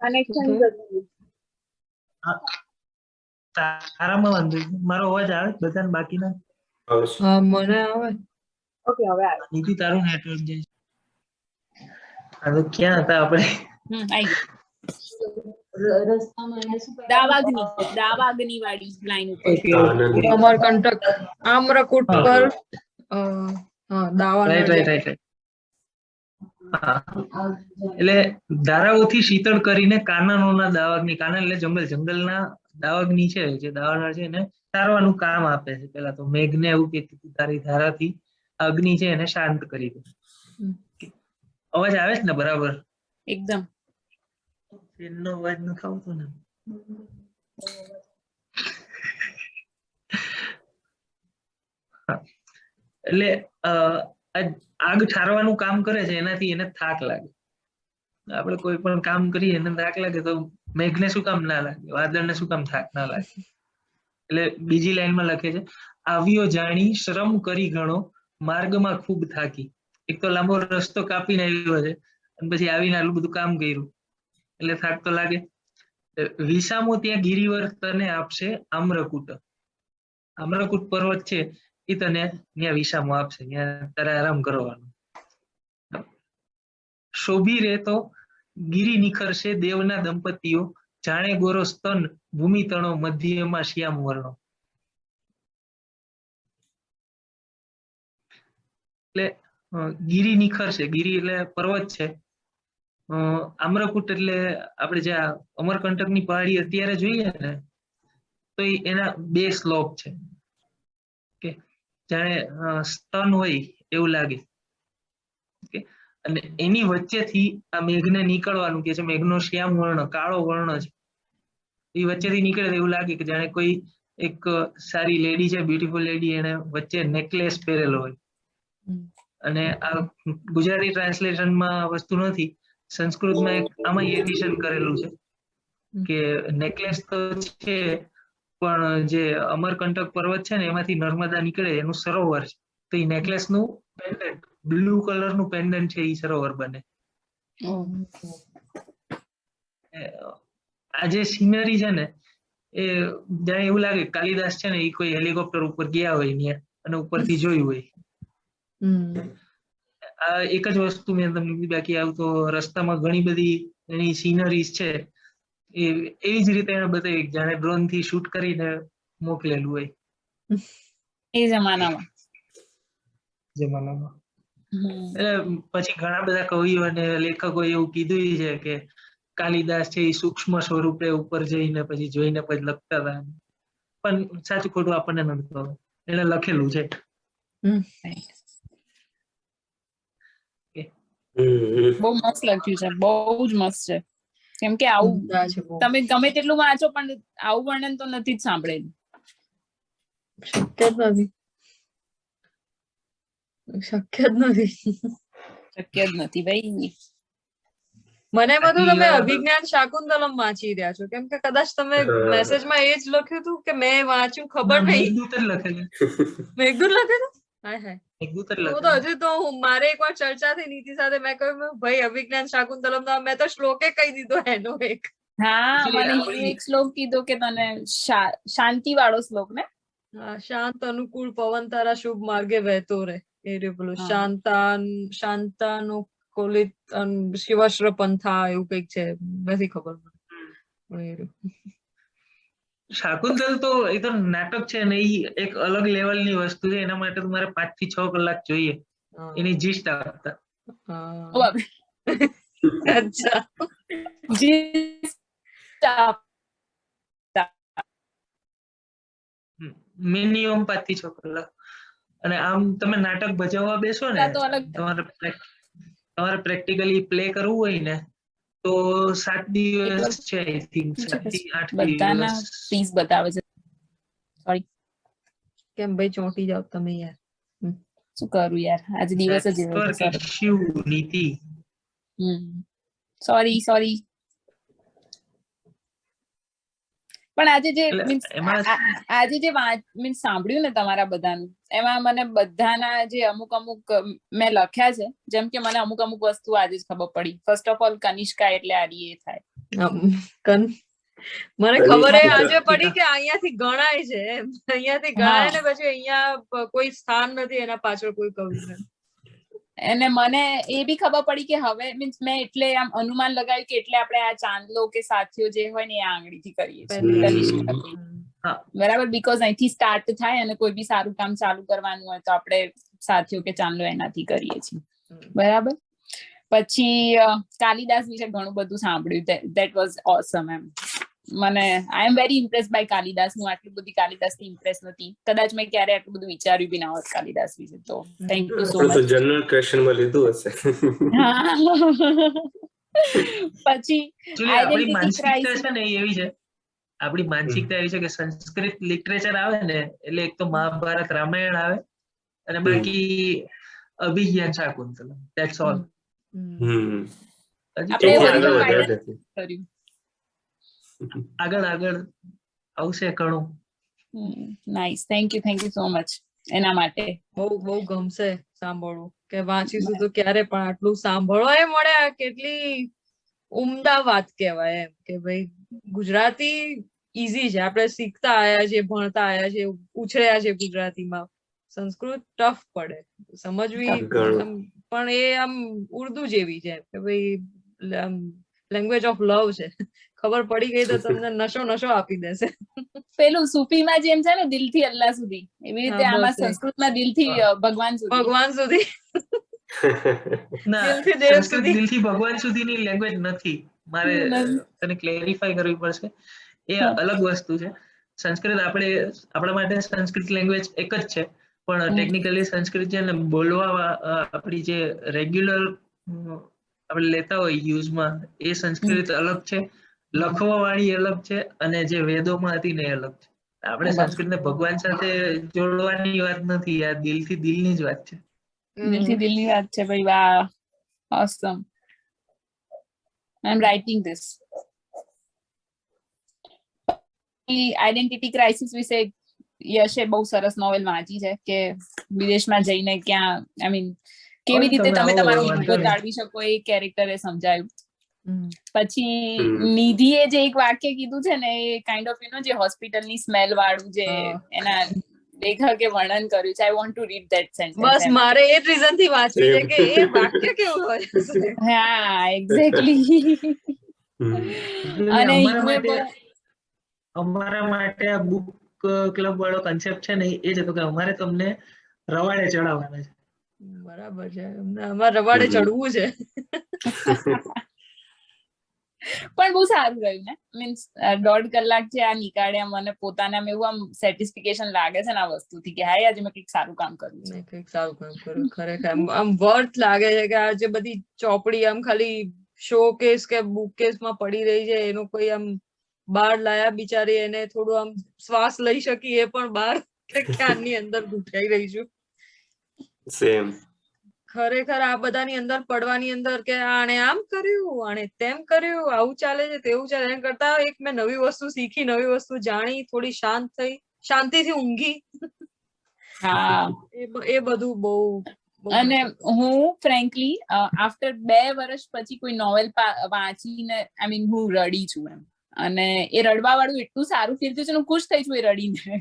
કનેક્શન તારામાં વાંધો છે? મારો અવાજ આવે બધાને? બાકીના આવે છે. હા મને આવે. ઓકે હવે આવે. નીતિ તારું નેટવર્ક જાય છે. હવે ક્યાં હતા આપણે? આઈ ગયું. રસ્તામાં એને શું કહેવાય? દાવાગ્નિ વાળી લાઈન ઉપર. કાનન. અમરકંટક આમ્રકૂટ હા. પર દાવાનળ રાઈટ રાઈટ રાઈટ રાઈટ. હા, એટલે ધારાઓથી શીતળ કરીને કાનનોના દાવાગ્નિ. કાનન એટલે જંગલ. જંગલના દાવાગ્નિ છે, જે દાવાનળ છે એને તારવાનું કામ આપે છે. પેલા તો મેઘને એવું કે તારી ધારાથી અગ્નિ છે એને શાંત કરી દે. અવાજ આવે છે ને બરાબર? એકદમ. એનો અવાજ ન આવતો ને. એટલે આગ ઠારવાનું કામ કરે છે, એનાથી એને થાક લાગે. આપણે કોઈ પણ કામ કરીએ એને થાક લાગે તો મેઘને શું કામ ના લાગે, વાદળને શું કામ થાક ના લાગે. એટલે બીજી લાઈનમાં લખે છે, આવ્યો જાણી શ્રમ કરી ઘણો માર્ગમાં ખૂબ થાકી. એક તો લાંબો રસ્તો કાપીને આવ્યો છે અને પછી આવીને આટલું બધું કામ કર્યું એટલે થાક તો લાગે. વિસામો ત્યાં ગિરિવર તને આપશે આમ્રકૂટ. આમ્રકૂટ પર્વત છે એ તને ત્યાં વિસામો આપશે, ત્યાં તારે આરામ કરવાનો. શોભી રે તો ગિરી નિખરશે દેવના દંપતીઓ, જાણે ગોરો સ્તન ભૂમિ તણો મધ્યમાં શ્યામ વર્ણો. એટલે ગિરી નિખરશે, ગિરી એટલે પર્વત છે. આમ્રકૂટ એટલે આપણે જે અમરકંટકની પહાડી અત્યારે જોઈએ ને તો એના બે સ્લોપ છે કે જાણે સ્તન હોય એવું લાગે. અને એની વચ્ચેથી આ મેઘને નીકળવાનું કે છે. મેઘનો શ્યામ વર્ણ, કાળો વર્ણ છે, એ વચ્ચેથી નીકળે એવું લાગે કે જાણે કોઈ એક સારી લેડી છે, બ્યુટીફુલ લેડી, એને વચ્ચે નેકલેસ પહેરેલો હોય. અને આ ગુજરાતી ટ્રાન્સલેશનમાં વસ્તુ નથી, સંસ્કૃતમાં એક આમાં એડિશન કરેલું છે કે નેકલેસ તો છે પણ જે અમરકંટક પર્વત છે ને એમાંથી નર્મદા નીકળે એનું સરોવર છે, તો એ નેકલેસ નું પેન્ડન્ટ, બ્લુ કલર નું પેન્ડન્ટ છે, એ સરોવર બને. આ જે સિનરી છે ને એ જાણે એવું લાગે કાલિદાસ છે ને એ કોઈ હેલિકોપ્ટર ઉપર ગયા હોય ત્યાં અને ઉપરથી જોયું હોય. આ એક જ વસ્તુ મેં તમને કીધી, બાકી આવું તો રસ્તામાં ઘણી બધી એની સિનરીઝ છે એવી જ રીતે એને બતાવી જાણે ડ્રોન થી શૂટ કરીને મોકલેલું હોય એ જમાનામાં. એટલે પછી ઘણા બધા કવિઓ અને લેખકો એવું કીધું છે કે કાલિદાસ છે એ સૂક્ષ્મ સ્વરૂપે ઉપર જઈને પછી જોઈને પછી લખતા હતા, પણ સાચું ખોટું આપણને નથી ખબર, એને લખેલું છે. બહુ મસ્ત લખ્યું છે, બહુ જ મસ્ત છે. કેમ કે આવું તમે ગમે તેટલું વાંચો પણ આવું વર્ણન તો નથી જ સાંભળેલું. શક્ય જ નથી. શક્ય જ નથી ભાઈ. મને બધું તમે અભિજ્ઞાન શાકુંતલમ વાંચી રહ્યા છો, કેમ કે કદાચ તમે મેસેજમાં એ જ લખ્યું હતું કે મેં વાંચ્યું, ખબર નહીં. મેઘદૂત લખેલું. હાય હાય, હું તો હજુ તો મારે એકવાર ચર્ચા થઈ નીતિ સાથે, મેં કહ્યું ભાઈ અભિજ્ઞાન શાકુંતલમ મેં તો શ્લોકે કહી દીધો એનો એક. હા, મને એક શ્લોક કીધો કે તને શાંતિ વાળો શ્લોક ને. શાંત અનુકૂળ પવન તારા શુભ માર્ગે વહેતો રે, એ રહ્યું પેલું શાંતાનુકૂલિત શિવશ્ર પંથા એવું કઈક છે, નથી ખબર મને. શાકુંતલ તો એ તો નાટક છે ને, એ એક અલગ લેવલની વસ્તુ છે. એના માટે તમારે 5 થી 6 કલાક જોઈએ એની જીસ્ટ આપતા. અચ્છા, મિનિમમ 5 થી 6 કલાક. અને આમ તમે નાટક ભજવવા બેસો ને, તો અલગ તમારે પ્રેક્ટિકલી પ્લે કરવું હોય ને તો 7 દિવસ છે, આઈ થિંક 7 થી 8 બધાના દિવસ. ફીસ બતાવે છે. સોરી, કેમ ભાઈ ચોંટી જાવ તમે યાર. શું કરું યાર, આજે દિવસ જ એવો હતો. નેટવર્ક ઇશ્યુ નીતિ. સોરી. પણ આજે જે એટલે મીન્સ એમાં આજે જે મીન્સ સાંભળ્યું ને તમારા બધાનું, એમાં મને બધાના જે અમુક મેં લખ્યા છે, જેમ કે મને અમુક વસ્તુ આજે જ ખબર પડી. ફર્સ્ટ ઓફ ઓલ કનિષ્કા એટલે આરી એ થાય. મને ખબર આજે પડી કે અહીંયાથી ગણાય છે, અહીંયાથી ગણાય ને પછી અહીંયા કોઈ સ્થાન નથી એના પાછળ કોઈ કવિ નથી. અને મને એ બી ખબર પડી કે હવે મીન્સ મેં એટલે આમ અનુમાન લગાવ્યું કે એટલે આપણે આ ચાંદલો કે સાથીઓ જે હોય ને એ આંગળીથી કરીએ છીએ કનિષ્કાથી. બરાબર, બીકોઝ અહીંથી સ્ટાર્ટ થાય અને કોઈ બી સારું કામ ચાલુ કરવાનું હોય તો આપણે સાથીઓ કે ચાંદલો એનાથી કરીએ છીએ. બરાબર. પછી કાલિદાસ વિશે ઘણું બધું સાંભળ્યું. That was awesome. એમ મને I am very impress by Kalidas. હું આટલી બધી કાલિદાસ થી ઇમ્પ્રેસ નથી. કદાચ મેં ક્યારે આટલું બધું વિચાર્યું બી ના હોત કાલિદાસ વિશે. તો thank you so much. General ક્વેશ્ચનમાં લીધું હશે. પછી આપણી માનસિકતા છે ને એવી છે, આપણી માનસિકતા એવી છે કે સંસ્કૃત લિટરેચર આવે ને એટલે એક તો મહાભારત રામાયણ આવે અને બાકી અભિજ્ઞાન શાકુંતલમ. That's all. આગળ આવશે ઘણું. Nice, thank you so much એના માટે. બહુ ગમશે સાંભળવું કે વાંચીશું તો ક્યારે પણ આટલું સાંભળવા મળે. આ કેટલી ઉમદા વાત કહેવાય એમ કે ભાઈ ગુજરાતી ઈઝી છે, આપણે શીખતા આયા છીએ, ભણતા આયા છીએ, ઉછર્યા છે ગુજરાતીમાં. સંસ્કૃત ટફ પડે સમજવી, પણ એ આમ ઉર્દુ જેવી છે કે ભાઈ લેંગ્વેજ ઓફ લવ છે. ખબર પડી ગઈ તો તમને નશો આપી દેશે. પેલું સૂફીમાં જેમ છે ને દિલથી અલ્લાહ સુધી, એવી રીતે આમાં સંસ્કૃતમાં દિલથી ભગવાન સુધી. દિલથી ભગવાન સુધીની લેંગ્વેજ નથી. મારે તને ક્લેરિફાય કરવી પડશે. એ અલગ વસ્તુ છે. સંસ્કૃત આપણા માટે સંસ્કૃત લેંગ્વેજ એક જ છે, પણ ટેકનિકલી સંસ્કૃત છે ને બોલવા આપણી જે રેગ્યુલર આપણે લેતા હોય યુઝમાં એ સંસ્કૃત અલગ છે, લખવા વાળી અલગ છે, અને જે વેદોમાં હતી ને એ અલગ છે. આપણે સંસ્કૃતને ભગવાન સાથે જોડવાની વાત નથી, આ દિલથી દિલની જ વાત છે. દિલથી દિલની વાત છે ભાઈ. વાહ, awesome. I am writing this. Identity crisis વિશે યશે બહુ સરસ નોવેલ વાંચી છે કે વિદેશમાં જઈને ક્યાં આઈ મીન કેવી રીતે તમે તમારો ઈગો તાળવી શકો એ કેરેક્ટરે સમજાયું. પછી નિધિએ જે એક વાક્ય કીધું છે ને એ કાઇન્ડ ઓફ જે હોસ્પિટલની સ્મેલ વાળું જે એના લેખકે વર્ણન કર્યું છે. I want to read that sentence. બસ મારે એ જ રીઝન થી વાંચવી છે કે એ વાક્ય કેવું હોય. હા, એક્ઝેક્ટલી. અને અમારા માટે આ બુક ક્લબ વાળો કન્સેપ્ટ છે ને એ જ હતો કે અમારે તમને રવાડે ચડાવવાના છે. બરાબર છે, અમારે રવાડે ચડવું છે. પણ બહુ સારું રહ્યું ને. મીન્સ 1.5 કલાક જે આ નીકાળ્યા, મને પોતાના એવું આમ સેટિસ્ફિકેશન લાગે છે ને આ વસ્તુથી કે હાય આજે મેં કંઈક સારું કામ કર્યું છે. કંઈક સારું કામ કર્યું ખરેખર. આમ વર્થ લાગે છે કે આ જે બધી ચોપડી આમ ખાલી શો કેસ કે બુક કેસ માં પડી રહી છે એનો કોઈ આમ બહાર લાયા બિચારી, એને થોડું આમ શ્વાસ લઈ શકી એ પણ બહાર ક્યાંની અંદર ઘૂંટાઈ રહી છું. સેમ. ખરેખર આ બધાની અંદર પડવાની અંદર કે આણે આમ કર્યું, આણે તેમ કર્યું, આવું ચાલે છે, તેવું ચાલે. એના કરતા એક મેં નવી વસ્તુ શીખી, નવી વસ્તુ જાણી, થોડી શાંત થઈ, શાંતિથી ઊંઘી. હા, એ બધું બહુ. અને હું ફ્રેન્કલી આફ્ટર 2 વર્ષ પછી કોઈ નોવેલ વાંચીને આઈ મીન હું રડી છું એમ. અને એ રડવા વાળું એટલું સારું ફીલ થયું છે, હું ખુશ થઈ છું એ રડીને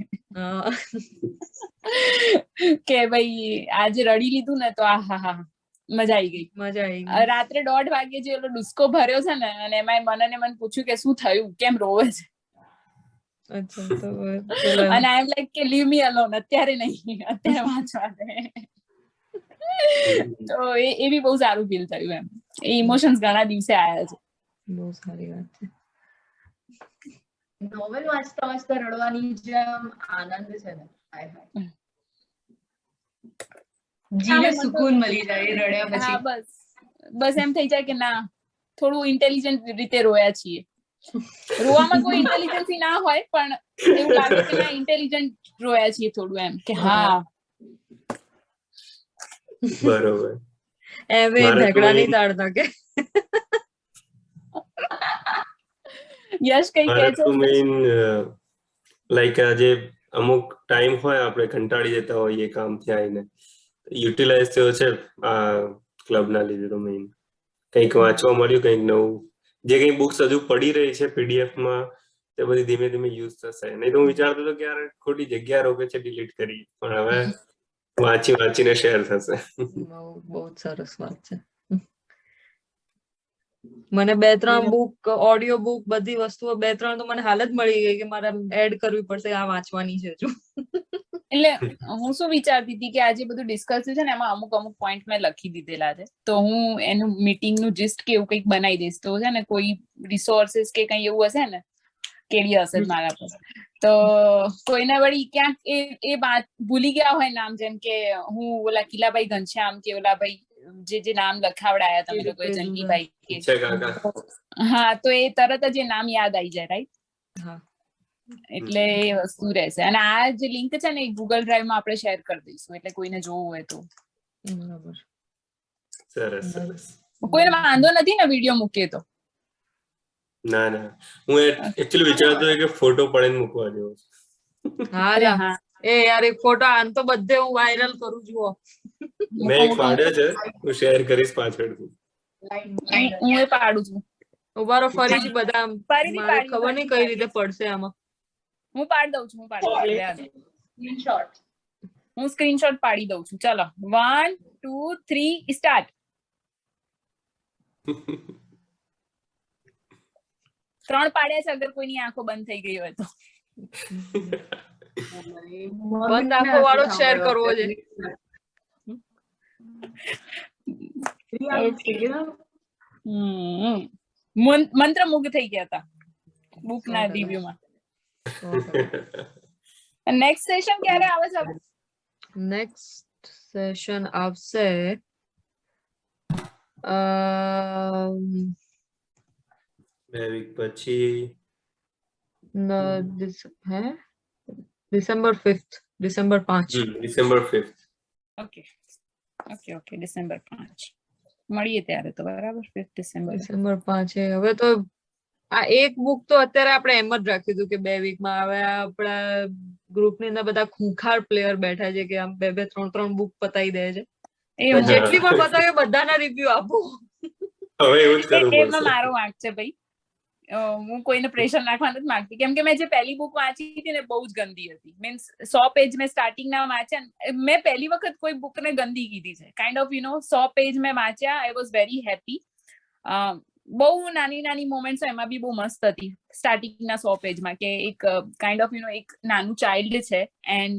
કે ભાઈ આજે રડી લીધું ને તો આહા મજા આવી ગઈ. રાત્રે 1:30 વાગે જે ઓલો ડુસ્કો ભર્યો છે ને, અને એમાં મને પૂછ્યું કે શું થયું, કેમ રોવે છે. અને આઈ એમ લાઈક કે લીવ મી અલોન, અત્યારે નહીં, અત્યારે વાંચવા દે. તો એ બી બહુ સારું ફીલ થયું એમ. એ ઇમોશન્સ ઘણા દિવસે આયા છે. બહુ સારી વાત છે. નોવેલ વાંચતા વાંચતા રડવાની જે આમ આનંદ છે ને, હાય હાય. જીને સુકૂન મળી જાય એ રડ્યા હા પછી. બસ એમ થઈ જાય કે ના થોડું ઇન્ટેલિજન્ટ રીતે રોયા છીએ. રોવામાં કોઈ ઇન્ટેલિજન્સી ના હોય પણ એવું લાગે કે ના ઇન્ટેલિજન્ટ રોયા છીએ થોડું એમ કે હા. બરોબર. એવે મારે તો ભેગડાની main- તાળ કે યશ કઈ કહે મારે છે? તો મેઇન લાઈક આજે અમુક ટાઈમ હોય આપણે કંટાળી જતા હોઈએ કામથી આવીને, યુટિલાઇઝ થયો છે આ ક્લબના લીધે. તો મેઇન કંઈક વાંચવા મળ્યું, કંઈક નવું. જે કંઈ બુક્સ હજુ પડી રહી છે PDF માં તે બધી ધીમે ધીમે યુઝ થશે. નહીં તો હું વિચારતો હતો કે યાર ખોટી જગ્યા રોકે છે, ડિલીટ કરી, પણ હવે વાંચીને શેર થશે. બહુ જ સરસ વાત છે. મને 2-3 બુક, ઓડિયો બુક, બધી વસ્તુઓ 2-3 તો મને હાલ જ મળી ગઈ કે મારે એડ કરવી પડશે, આ વાંચવાની છે હજુ. એટલે હું શું વિચારતી હતી કે આજે બધું ડિસ્કસ છે ને એમાં અમુક પોઈન્ટ મેં લખી દીધેલા છે, તો હું એનું મીટિંગ નું જીસ્ટ કે એવું કંઈક બનાવી દઈશ. તો છે ને કોઈ રિસોર્સિસ કે કંઈ એવું હશે ને કેડી હશે મારા પર, તો કોઈને વળી ક્યાંક એ વાત ભૂલી ગયા હોય નામ, જેમ કે હું ઓલા કિલાભાઈ ઘનશ્યામ કે ઓલા ભાઈ જે નામ લખાવડાયા તમે લોકોએ, જંગીભાઈ કે, છે કાકા. હા, તો એ તરત જ એ નામ યાદ આવી જાય, રાઈટ? હા. એટલે એ વસ્તુ રહેશે. અને આ જે લિંક છે ને એ ગૂગલ ડ્રાઈવ માં આપણે શેર કરી દઈશું, એટલે કોઈને જોવું હોય તો. બરાબર. સરસ સરસ. કોઈને વાંધો નથી ને વિડીયો મૂકીએ તો? ના ના, હું એકચ્યુઅલી વિચારતો હતો કે ફોટો પડીને મૂકવા જેવો છે. હા લા. એ યાર એક ફોટો આન તો બધે હું વાયરલ કરું જુઓ. મેં એક પાડ્યો છે, હું શેર કરીશ પાછળથી. હું એ પાડું છું. ઉભારો ફરીથી બધા ફરીથી મારે પાડી, ખબર નહીં કઈ રીતે પડશે આમાં. હું પાડી દઉં છું. હું સ્ક્રીનશોટ પાડી દઉં છું. ચલો 1 2 3 સ્ટાર્ટ. 3 પાડ્યા છે, અગર કોઈની આંખો બંધ થઈ ગઈ હોય તો. બંધ આંખો વાળો શેર કરવો છે. મંત્રમુગ્ધ થઈ ગયા હતા બુક ના રિવ્યુમાં. નેક્સ્ટ સેશન ક્યારે આવે છે? નેક્સ્ટ સેશન આવશે બે વીક પછી. December 5th, December 5. December 5th. Okay December 5 મળીએ ત્યારે તો, બરાબર? 5 ડિસેમ્બર. ડિસેમ્બર 5. હવે તો આ એક બુક તો અત્યારે આપણે એમ જ રાખી દીધું કે 2 વીકમાં. હવે આપણા ગ્રુપની અંદર બધા ખૂંખાર પ્લેયર બેઠા છે કે આમ 2-3 બુક પતાવી દે છે. તો જેટલી પણ પતાવે બધાના રિવ્યુ આપો. હવે એવું જ કરવું એમાં પડશે. મારો વાંક છે ભાઈ. હું કોઈને પ્રેશર નાખવા નથી માંગતી, કેમ કે મેં જે પહેલી બુક વાંચી હતી ને બહુ જ ગંદી હતી. મીન્સ 100 પેજ મેં સ્ટાર્ટિંગ ના વાંચ્યા. મેં પહેલી વખત કોઈ બુક ને ગંદી કીધી છે. કાઇન્ડ ઓફ 100 પેજ મેં વાંચ્યા. I was very happy. બહુ નાની મોમેન્ટ્સ એમાં બી બહુ મસ્ત હતી સ્ટાર્ટિંગના 100 પેજમાં, કે એક કાઇન્ડ ઓફ એક નાનું ચાઇલ્ડ છે એન્ડ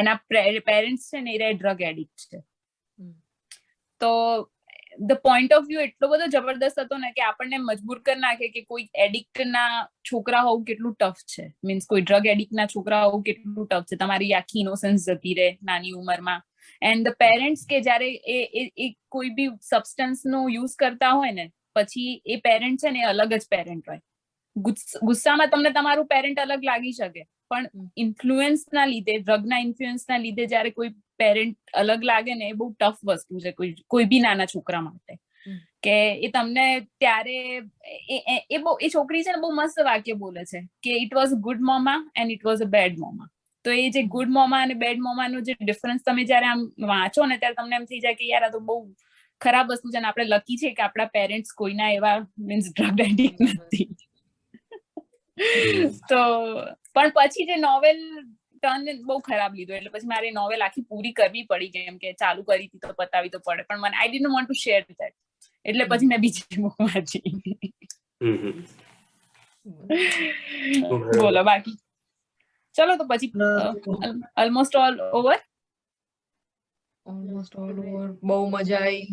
એના પેરેન્ટ્સ છે ને એ ડ્રગ એડિક્ટ છે. તો ધ પોઈન્ટ ઓફ વ્યૂ એટલો બધો જબરદસ્ત હતો ને કે આપણને મજબૂર કરી નાખે કે કોઈ એડિક્ટ ના છોકરા હોવું કેટલું ટફ છે. મીન્સ કોઈ ડ્રગ એડિક્ટ ના છોકરા હોવું કેટલું ટફ છે. તમારી આખી ઇનોસન્સ જતી રહે નાની ઉંમરમાં. એન્ડ ધ પેરેન્ટ્સ કે જયારે એ કોઈ બી સબસ્ટન્સ નો યુઝ કરતા હોય ને પછી એ પેરેન્ટ છે ને એ અલગ જ પેરેન્ટ હોય. ગુસ્સામાં તમને તમારું પેરેન્ટ અલગ લાગી શકે, પણ ઇન્ફ્લુઅન્સ ના લીધે, ડ્રગના ઇન્ફ્લુઅન્સ ના લીધે જયારે કોઈ પેરેન્ટ અલગ લાગે ને એ બહુ ટફ વસ્તુ છે કોઈ બી નાના છોકરા માટે. કે એ તમને ત્યારે એ છોકરી છે ને બહુ મસ્ત વાક્ય બોલે છે કે it was good mama and it was a bad mama. તો એ જે ગુડ મોમા અને બેડ મોમાનો જે ડિફરન્સ તમે જયારે આમ વાંચો ને ત્યારે તમને એમ થઈ જાય કે યાર આ તો બહુ ખરાબ વસ્તુ છે. આપણે લકી છે કે આપણા પેરેન્ટ્સ કોઈના એવા મીન્સ ડ્રગ એડિક્ટ નથી. તો પણ પછી જે નોવેલ ટર્ન બહુ ખરાબ લીધો, એટલે પછી મારે નોવેલ આખી પૂરી કરવી પડી, કેમ કે ચાલુ કરી હતી તો પતાવી તો પડે, પણ મને આઈ didn't want to share that, એટલે પછી મેં બીજી બુક વાંચી. બોલો બાકી. ચલો તો પછી ઓલમોસ્ટ ઓલ ઓવર. બહુ મજા આવી.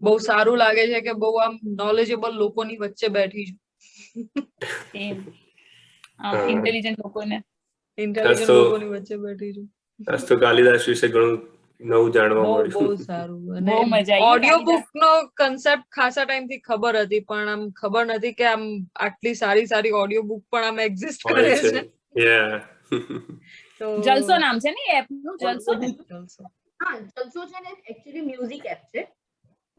બહુ સારું લાગે છે કે બહુ આમ નોલેજેબલ લોકોની વચ્ચે બેઠી છું. હા. ઇન્ટેલિજન્ટ લોકોને. ઇન્ટેલિજન્ટ તો- લોકોની વચ્ચે બેઠી છું. આજ તો કાલિદાસ વિશે ઘણું નવું જાણવા બહુ મળ્યું. સારું. બહુ અને મજા આવી ઓડિયો કાલિદાસ. બુક નો કન્સેપ્ટ ખાસા ટાઈમ થી ખબર હતી, પણ આમ ખબર નથી કે આમ આટલી સારી ઓડિયો બુક પણ આમ એક્ઝિસ્ટ કરે હોય છે. છે. Yeah. તો જલસો નામ છે ને એપ નું, જલસો ને? જલસો. હા, જલસો છે ને એકચ્યુઅલી મ્યુઝિક એપ છે.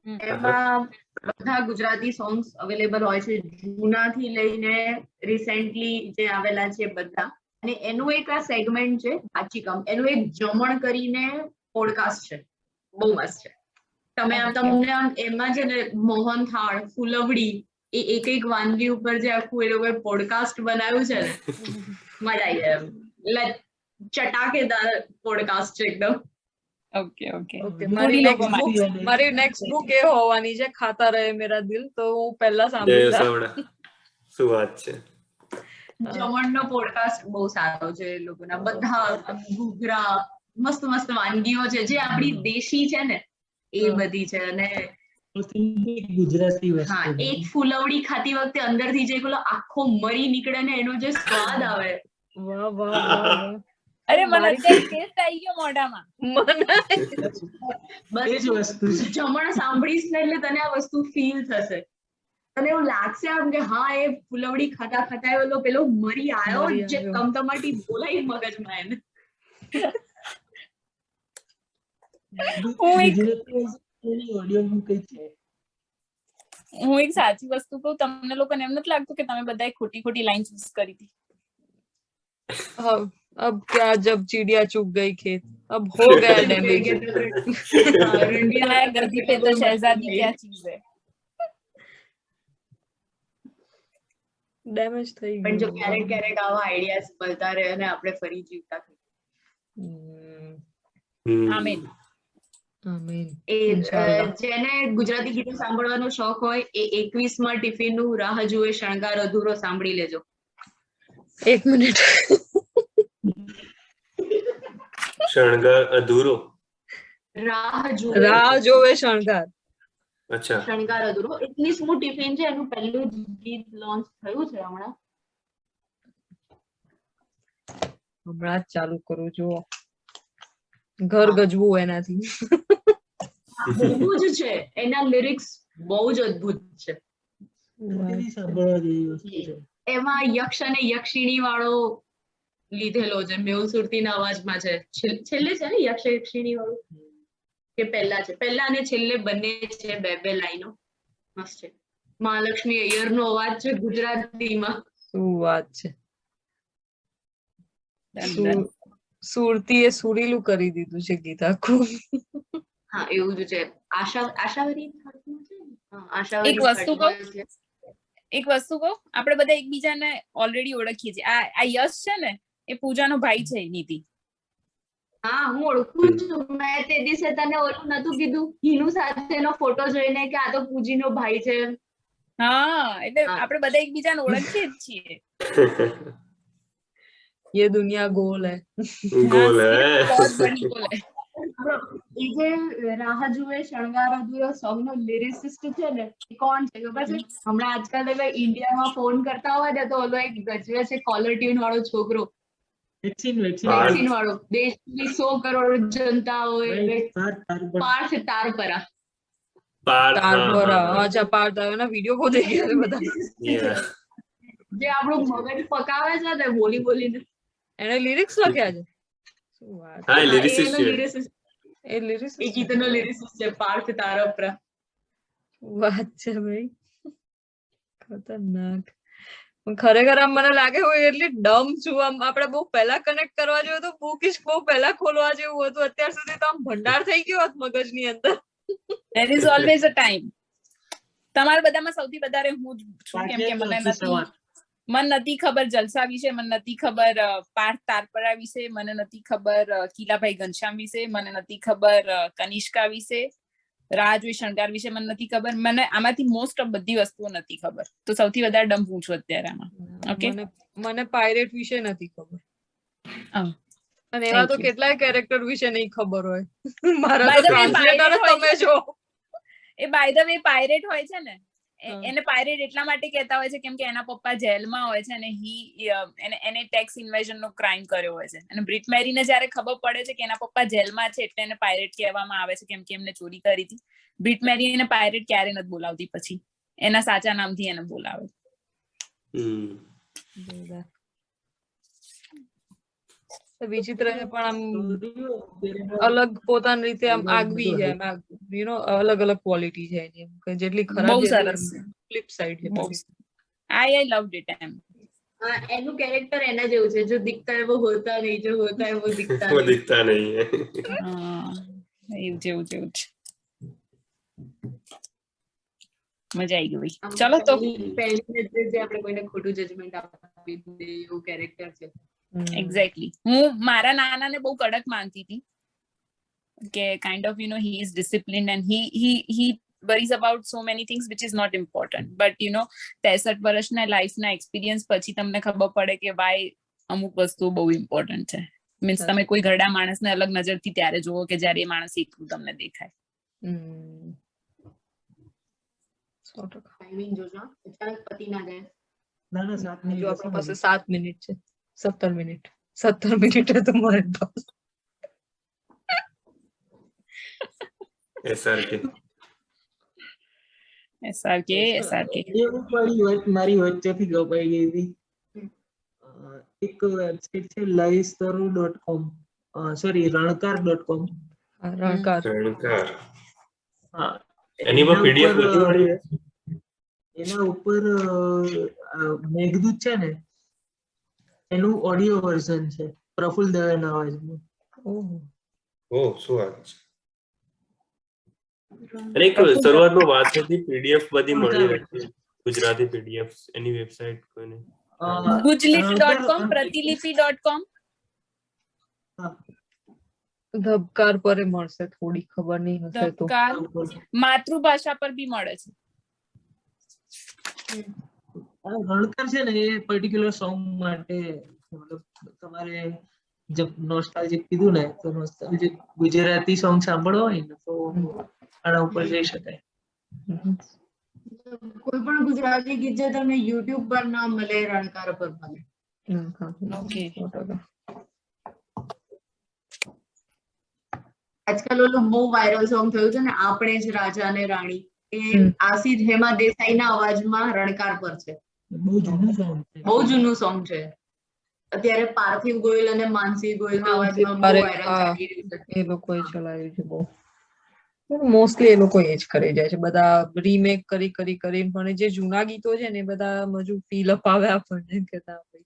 હમ. એમાં બધા ગુજરાતી સોંગ્સ અવેલેબલ હોય છે, જૂનાથી લઈને રિસેન્ટલી જે આવેલા છે બધા. અને એનું એક આ સેગમેન્ટ છે બાચીકમ, એનું એક જમણ કરીને પોડકાસ્ટ છે, બહુ મસ્ત છે. તમે આમ તમને આમ એમાં છે ને મોહન થાળ, ફૂલવડી, એ એક એક વાનગી ઉપર જે આખું એ લોકોએ પોડકાસ્ટ બનાવ્યું છે ને, મજા આવી જાય એમ. એટલે ચટાકેદાર પોડકાસ્ટ છે એકદમ. Okay okay. ઓકે, મૂડી લોકો માટે. મારી નેક્સ્ટ બુક એ હોવાની છે, ખાતા રહે મેરા દિલ. તો હું પહેલા જય સાંભળીશ. સાવડા. શું વાત છે. જમણનો પોડકાસ્ટ બહુ સારો છે. એ લોકોના બધા ઘૂઘરા, મસ્ત મસ્ત વાનગીઓ છે જે આપણી દેશી છે ને એ બધી છે. અને ગુજરાતી હા, વસ્તુ એક ફૂલવડી ખાતી વખતે અંદરથી જે પેલો આખો મરી નીકળે ને એનો જે સ્વાદ આવે, વાહ વાહ વાહ અરે મને મારી- અત્યારે ટેસ્ટ આવી ગયો મોઢામાં. વાહ. એ જ વસ્તુ છે. જમણ સાંભળીશ ને એટલે તને આ વસ્તુ ફીલ થશે. તને એવું લાગશે આમ કે હા, એ ફૂલવડી ખાતા ખાતા પેલો મરી આવ્યો મરી જે આવ્યો. તમતમાટી બોલાય મગજમાં એને. હું એક ઓડિયો બુક છે. હું એક સાચી વસ્તુ કહું, તમને લોકોને એમ નથી લાગતું કે તમે બધાએ ખોટી ખોટી લાઈન ચૂઝ કરી હતી? अब क्या जब चिड़िया चुग गई खेत, अब हो गया डैमेज. क्या गधी पे तो शहजादी क्या चीज है? ડેમેજ થઈ પણ જો ગયું. ક્યારેક ક્યારેક આવા આઈડિયાઝ મળતા રહે અને આપણે ફરી જીવતા થઈએ. આમીન. આમીન. એ ઇન્શાલ્લાહ. જેને ગુજરાતી ગીતો સાંભળવાનો શોખ હોય એ 21માં ટિફિનનું રાહ જુએ શણગાર અધૂરો સાંભળી લેજો. 1 મિનિટ. શણગાર અધૂરો. રાહ રાહ જોવે શણગાર. અચ્છા. શણગાર અધૂરો 21મું ટિફિન છે, એનું પહેલું જ ગીત લોન્ચ થયું છે હમણાં. હમણાં જ ચાલુ કરું, જુઓ. ઘર ગજવું એનાથી. બહુ જ છે, એના લિરિક્સ બહુ જ અદ્ભુત છે. સાંભળવા જેવી વસ્તુ છે. એમાં યક્ષ અને યક્ષિણી વાળો લીધેલો છે, મેહુલ સુરતીના અવાજમાં છે. છેલ્લે છે ને યક્ષ યક્ષિણી વાળું કે પહેલા છે? પહેલા અને છેલ્લે બંને છે, બે લાઈનો મસ્ત છે. મહાલક્ષ્મી અય્યરનો અવાજ છે ગુજરાતીમાં. શું વાત છે. Done, done. સુરતીએ સુરીલું કરી દીધું છે ગીત આખું. હા, એવું જ છે. આશાવરી થાટમાં છે ને? હા, આશાવરી એક વસ્તુ કહું? થાટમાં છે. એક વસ્તુ કહું, આપણે બધા એકબીજાને ઓલરેડી ઓળખીએ છીએ. આ યશ છે ને, એ પૂજાનો ભાઈ છે, નીતિ. હા, હું ઓળખું છું. મેં તે દિવસે તને ઓલું નતું કીધું, હિનુ સાથેનો ફોટો જોઈને કે આ તો પૂજીનો ભાઈ છે. હા, એટલે હા. આપણે બધા એકબીજાને ઓળખીએ જ છીએ. ये दुनिया गोल है. ગોલ હે. बहुत बड़ी गोल है. એ જે રાહ જુએ શણગાર અધૂરો સોંગ નો લિરિસિસ્ટ છે ને, એ કોણ છે ખબર છે? હમણાં આજકાલ તમે ઇન્ડિયામાં ફોન કરતા હોય ને તો ઓલો એક ગજવે છે કોલર ટ્યુન વાળો છોકરો, વેક્સિન વાળો, દેશની 100 કરોડ જનતા હોય, પાર્થ તારપરા. તારપરા. અચ્છા, પાર્થ એના વિડિયો બહુ દેખ્યા છે બધા. Yeah. જે આપણું મગજ પકાવે છે ને બોલી બોલીને. એને લિરિક્સ લખ્યા છે. શું વાત. હા, એનો lyricist છે. lyricist, એ લિરિક્સ એ ગીતનો lyricist છે પાર્થ તારપરા. વાત છે ભાઈ. ખતરનાક. પણ ખરેખર આમ મને લાગે હું એટલી ડમ છું. આમ આપણે બહુ પહેલા કનેક્ટ કરવા જેવું તો બુકિશ બહુ પહેલા ખોલવા જેવું હતું. અત્યાર સુધી તો આમ ભંડાર થઈ ગયો હોત મગજની અંદર. There is always a time. તમારા બધામાં સૌથી વધારે હું જ છું, કેમ કે મને નથી ખબર જલસા વિશે, મને નથી ખબર પાર્થ તારપરા વિશે, મને નથી ખબર કીલાભાઈ ઘનશ્યામ વિશે, મને નથી ખબર કનિષ્કા વિશે, રાજવી શણગાર વિશે મને નથી ખબર. મને આમાંથી મોસ્ટ ઓફ બધી વસ્તુઓ નથી ખબર. તો સૌથી વધારે ડમ હું છું અત્યારે આમાં. ઓકે, મને પાયરેટ વિશે નથી ખબર. હા. અને એવા તો Thank you. કેટલાય કેરેક્ટર વિશે નહીં ખબર હોય. મારા By તો the way, ટ્રાન્સલેટર pirate હોય તમે છે. જો. એ બાય ધ વે પાયરેટ હોય છે ને, એને પાયરેટ એટલા માટે કહેતા હોય છે કેમ કે એના પપ્પા જેલમાં હોય છે અને એને ટેક્સ ઇન્વેઝન નો ક્રાઇમ કર્યો હોય છે અને બ્રિટ મેરીને જયારે ખબર પડે છે કે એના પપ્પા જેલમાં છે એટલે એને પાયરેટ કહેવામાં આવે છે કેમ કે એમને ચોરી કરી હતી. બ્રિટ મેરી એને પાયરેટ ક્યારે નથી બોલાવતી, પછી એના સાચા નામથી એને બોલાવે. વિચિત્ર છે પણ આમ અલગ પોતાની રીતે આમ આગવી છે, યુ નો અલગ અલગ ક્વોલિટી છે એની, જેટલી ખરાબ બહુ છે સરસ ફ્લિપ સાઈડ છે. આઈ લવ્ડ ઇટ એમ. એનું કેરેક્ટર એના જેવું છે, જો દિખતા હે વો હોતા નહીં, જો હોતા હે વો દિખતા वो નહીં. दिखता नहीं है. એવું જેવું છે. મજા આવી ગઈ. ચલો તો પહેલી નજરે જે આપણે કોઈને ખોટું જજમેન્ટ આપી દે એવું કેરેક્ટર છે. એક્ઝેક્ટલી. હું મારા નાનાને બહુ કડક માનતી હતી કે kind of he is disciplined and he worries about so many things which is not important, but 63 વર્ષના લાઈફના એક્સપિરિયન્સ પછી તમને ખબર પડે કે ભાઈ અમુક વસ્તુઓ બહુ ઇમ્પોર્ટન્ટ છે. મીન્સ તમે કોઈ ઘરડા માણસને અલગ નજરથી ત્યારે જુઓ કે જ્યારે એ માણસ એકલું તમને દેખાય. ટાઈમિંગ જોજો, અચાનક પતિ ના જાય. ના 7 મિનિટ જો આપણા પાસે 7 મિનિટ છે, 17 મિનિટ है तुम्हारे पास. SRK. મારી વચ્ચેથી ગપાઈ ગઈ હતી. એક વેબસાઇટ છે livestaro.com, સોરી રણકાર.com. રણકાર. હા, એની પર PDF બધી મળી રહે. એના ઉપર મેઘદૂત છે ને એનું ઓડિયો વર્ઝન છે પ્રફુલ દવેના અવાજમાં. ઓહ, શું વાત છે. અને એક શરૂઆતમાં વાત હતી PDF બધી મળી રહી, ગુજરાતી PDF, એની વેબસાઇટ કોઈને ગુજલિપ.com, પ્રતિલિપિ.com. ધબકાર પર મળશે, થોડી ખબર નહીં હશે તો. ધબકાર માતૃભાષા પર બી મળે છે. રણકાર છે ને એ પર્ટિક્યુલર સોંગ માટે, મતલબ તમારે જબ નોસ્ટાલ્જિક કીધું ને તો નોસ્ટાલ્જિક ગુજરાતી સોંગ સાંભળવા હોય ને તો આના ઉપર જઈ શકાય. કોઈ પણ ગુજરાતી ગીત જે તમને યુટ્યુબ પર ના મળે, રણકાર પર મળે. ઓકે. આજકાલ ઓલું બહુ વાયરલ સોંગ થયું છે ને, આપણે જ રાજા ને રાણી, એ આશિષ હેમા દેસાઈ ના અવાજમાં રણકાર પર છે. બહુ જૂનું સોંગ છે. બહુ જૂનું સોંગ છે. અત્યારે પાર્થિવ ગોયલ અને માનસી ગોયલ ના અવાજમાં બહુ વાયરલ ચાલી રહ્યું છે. એ લોકોએ ચલાવ્યું છે બહુ. મોસ્ટલી એ લોકો એ જ કરી જાય છે, બધા રીમેક કરી પણ જે જૂના ગીતો છે ને એ બધા હજુ ફીલ અપાવે આપણને કે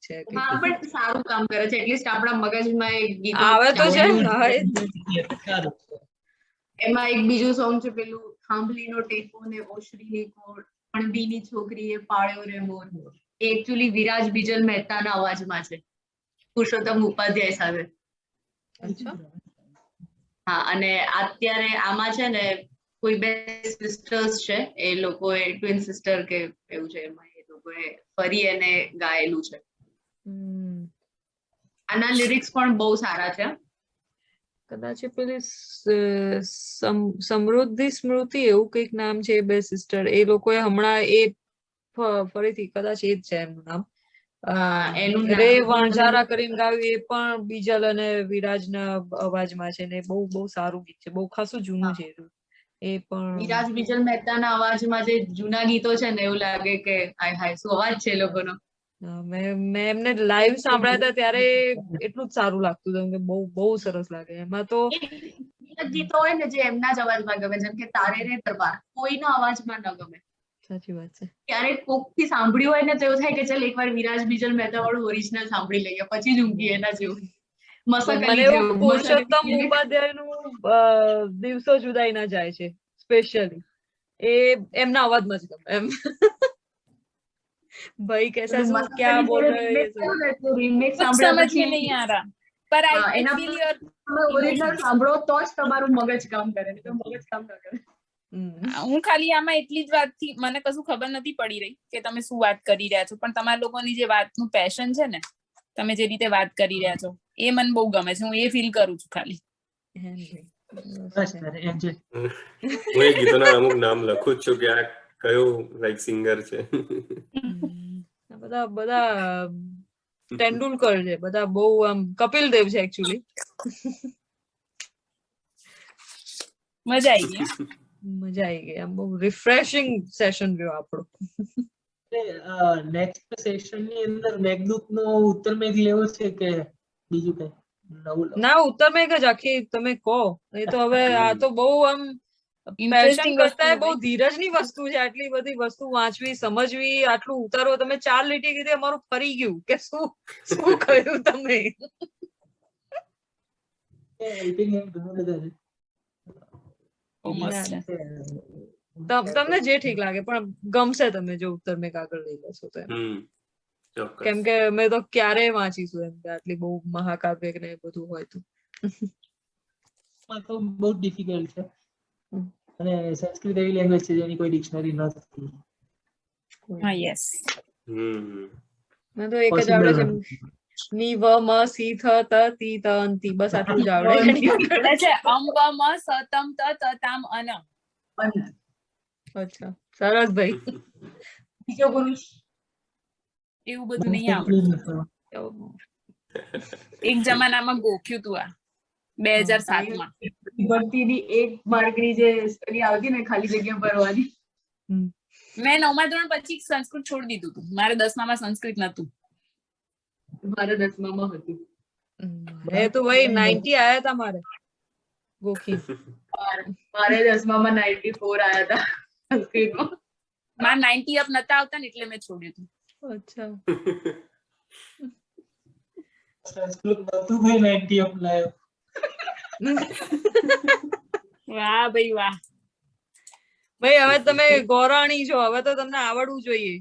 છે. હા, પણ સારું કામ કરે છે, એટલીસ્ટ આપણા મગજમાં એ ગીતો આવે તો છે. એમાં એક બીજું સોંગ છે પેલું, થાંભલીનો ટેકો ને ઓશરીની કોર, પણ બીની છોકરીએ પાળ્યો રે મોર. એ એકચ્યુઅલી વિરાજ બીજલ મહેતાના અવાજમાં છે, પુરુષોત્તમ ઉપાધ્યાય સાથે. હા, અને અત્યારે આમાં છે ને કોઈ બે સિસ્ટર્સ છે, એ લોકોએ ટ્વિન સિસ્ટર કે એવું છે, એમાં એ લોકોએ ફરી એને ગાયેલું છે. આના લિરિક્સ પણ બહુ સારા છે. કદાચ પેલી સમૃદ્ધિ સ્મૃતિ એવું કઈક નામ છે, બે સિસ્ટર, એ લોકોએ હમણાં એ ફરીથી કદાચ એ જ છે એમનું નામ, રે વાંઝારા કરીને ગાયું, એ પણ બીજલ અને વિરાજના અવાજમાં છે ને બહુ બહુ સારું ગીત છે, બહુ ખાસું જૂનું છે એ પણ. વિરાજ બીજલ મહેતાના અવાજમાં જે જૂના ગીતો છે ને એવું લાગે કે હાય હાય શું અવાજ છે એ લોકોનો. મેં એમને લાઈવ સાંભળ્યા હતા ત્યારે એટલું જ સારું લાગતું હતું કે બહુ બહુ સરસ લાગે. એમાં તો ગીતો હોય ને જે એમના જ અવાજમાં ગમે, જેમ કે તારે રે દરબાર, કોઈના અવાજમાં ન ગમે. સાચી વાત છે. ક્યારેક કોક થી સાંભળ્યું હોય ને તો એવું થાય કે ચાલ એકવાર વિરાજ બીજલ મહેતા વાળું ઓરિજિનલ સાંભળી લઈએ, પછી જ ઊંઘી એના જેવું. મને એવું પુરુષોત્તમ ઉપાધ્યાયનું દિવસો જુદાઈ ના જાય છે સ્પેશિયલી, એ એમના અવાજમાં જ ગમે એમ. भाई कैसा શું क्या बोल रहे हो, રીમેક कुछ समझ में नहीं आ रहा, पर आई फील योर ઓરિજિનલ સાંભળો તો જ તમારું મગજ કામ કરે, તો મગજ કામ ન કરે. હું ખાલી આમાં એટલી જ વાતથી મને કશું ખબર નથી પડી રહી કે તમે શું વાત કરી રહ્યા છો, પણ તમારા લોકોની જે વાતનું પેશન છે ને, તમે જે રીતે વાત કરી રહ્યા છો એ મને બહુ ગમે છે, હું એ ફીલ કરું છું ખાલી. હું એ ગીતોના અમુક નામ લખું જ છું કે આ કયો લાઈક સિંગર છે? આ બધા બધા તેંડુલકર છે, બધા બહુ આમ કપિલ દેવ છે એકચ્યુઅલી. મજા આવી ગઈ. મજા આવી ગઈ, આમ બહુ રિફ્રેશિંગ સેશન રહ્યો આપણો. નેક્સ્ટ સેશન ની અંદર મેઘદૂત નો ઉત્તર મેઘ લેવો છે કે બીજું કઈ નવું લેવું? ના, ઉત્તર મેઘ જ આખી તમે કહો. એ તો હવે આ તો બહુ આમ પેશન Interesting કરતા વસ્તુ બહુ છે. ધીરજની વસ્તુ છે. આટલી બધી વસ્તુ વાંચવી, સમજવી, આટલું ઉતારવો. તમે 4 લીટી કીધી, અમારું ફરી ગયું કે શું શું કહ્યું તમે. હેલ્પિંગ હેન્ડ ઘણા બધા છે. બહુ મસ્ત છે. તમને જે ઠીક લાગે, પણ ગમશે તમે જો ઉત્તર મેઘ આગળ લઈ લેશો તો. ચોક્કસ. કેમ કે અમે તો ક્યારેય વાંચીશું એમ કે આટલી બહુ મહાકાવ્ય ને એ બધું હોય તો. આ તો બહુ ડિફિકલ્ટ છે અને સંસ્કૃત એવી લેંગ્વેજ છે જેની કોઈ ડિક્શનરી નથી. હા, યસ. મને તો એક જ આવડે છે, ની વ મ સી થ ત તી ત અન તી, બસ આટલું જ આવડે. એટલે છે અંબ મ સતમ ત તતામ અન. અચ્છા, સરસ ભાઈ. બીજો પુરુષ એવું બધું નહીં આવડતું. એક જમાનામાં ગોખ્યું તું આ 2007 માં. ભક્તિની એક માર્કની જે સ્ટડી આવતી ને ખાલી જગ્યા ભરવાની. મેં 9મા ધોરણ પછી સંસ્કૃત છોડી દીધું હતું. મારે 10મામાં સંસ્કૃત નતું. મારે 10મામાં હતું. એ તો ભાઈ 90 આયા હતા મારે ગોખી. મારે 10મામાં 94 આયા હતા સંસ્કૃતમાં. મારે 90 અપ નતા આવતા ને એટલે મેં છોડ્યું હતું. અચ્છા, સંસ્કૃત નતું ભાઈ 90 અપ લાયો. વાહ ભાઈ વાહ. ભાઈ હવે તમે ગોરાણી છો, હવે તો તમને આવડવું જોઈએ.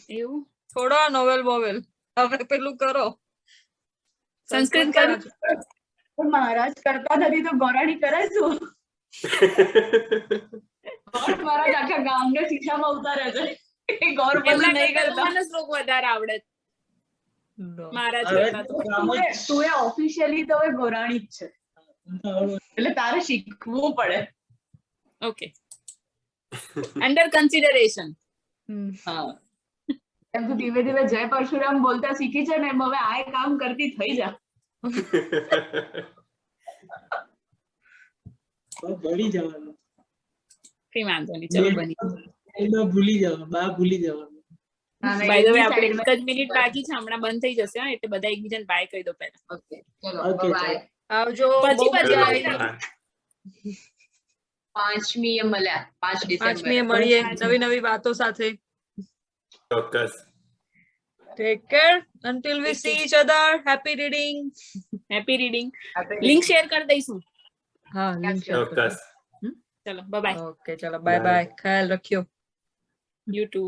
એવું થોડો નોવેલ બોવેલ હવે પેલું કરો. સંસ્કૃત કરો. પણ મહારાજ કરતા નથી તો ગોરાણી કરે શું? મહારાજ આખા ગામને શીશામાં ઉતારે છે. ગોર બધું એમના નહીં કરતા કરતા. મને શ્લોક વધારે આવડે. મહારાજ હવે કરતા તો. તું એ ઓફિશિયલી તો હવે ગોરાણી જ છે, એટલે તારે શીખવું પડે. Okay, under consideration. હા, એમ તો ધીમે ધીમે જય પરશુરામ બોલતા શીખી છે ને, એમ હવે આ કામ કરતી થઈ જા. ભળી જવાનું. કઈ વાંધો નહીં, ચલો બની. એમાં ભૂલી જવાનું, બા ભૂલી જવાનું. બાય ધ વે આપણે 1 જ મિનિટ બાકી છે, હમણાં બંધ થઈ જશે હા, એટલે બધા એકબીજાને બાય કહી દો પહેલા. ઓકે, ચલો Okay, બાય. આવજો. પછી બહુ મજા પછી આવી. 5મીએ મળ્યા, 5 ડિસેમ્બર. 5મીએ મળીએ નવી નવી વાતો સાથે. ચોક્કસ. Take care until we see each other. happy reading. Happy reading. Link share કરી દઈશું. હા, link share ચોક્કસ. ચલો બાય બાય. ઓકે, ચલો બાય બાય, ખ્યાલ રખ્યો. You two.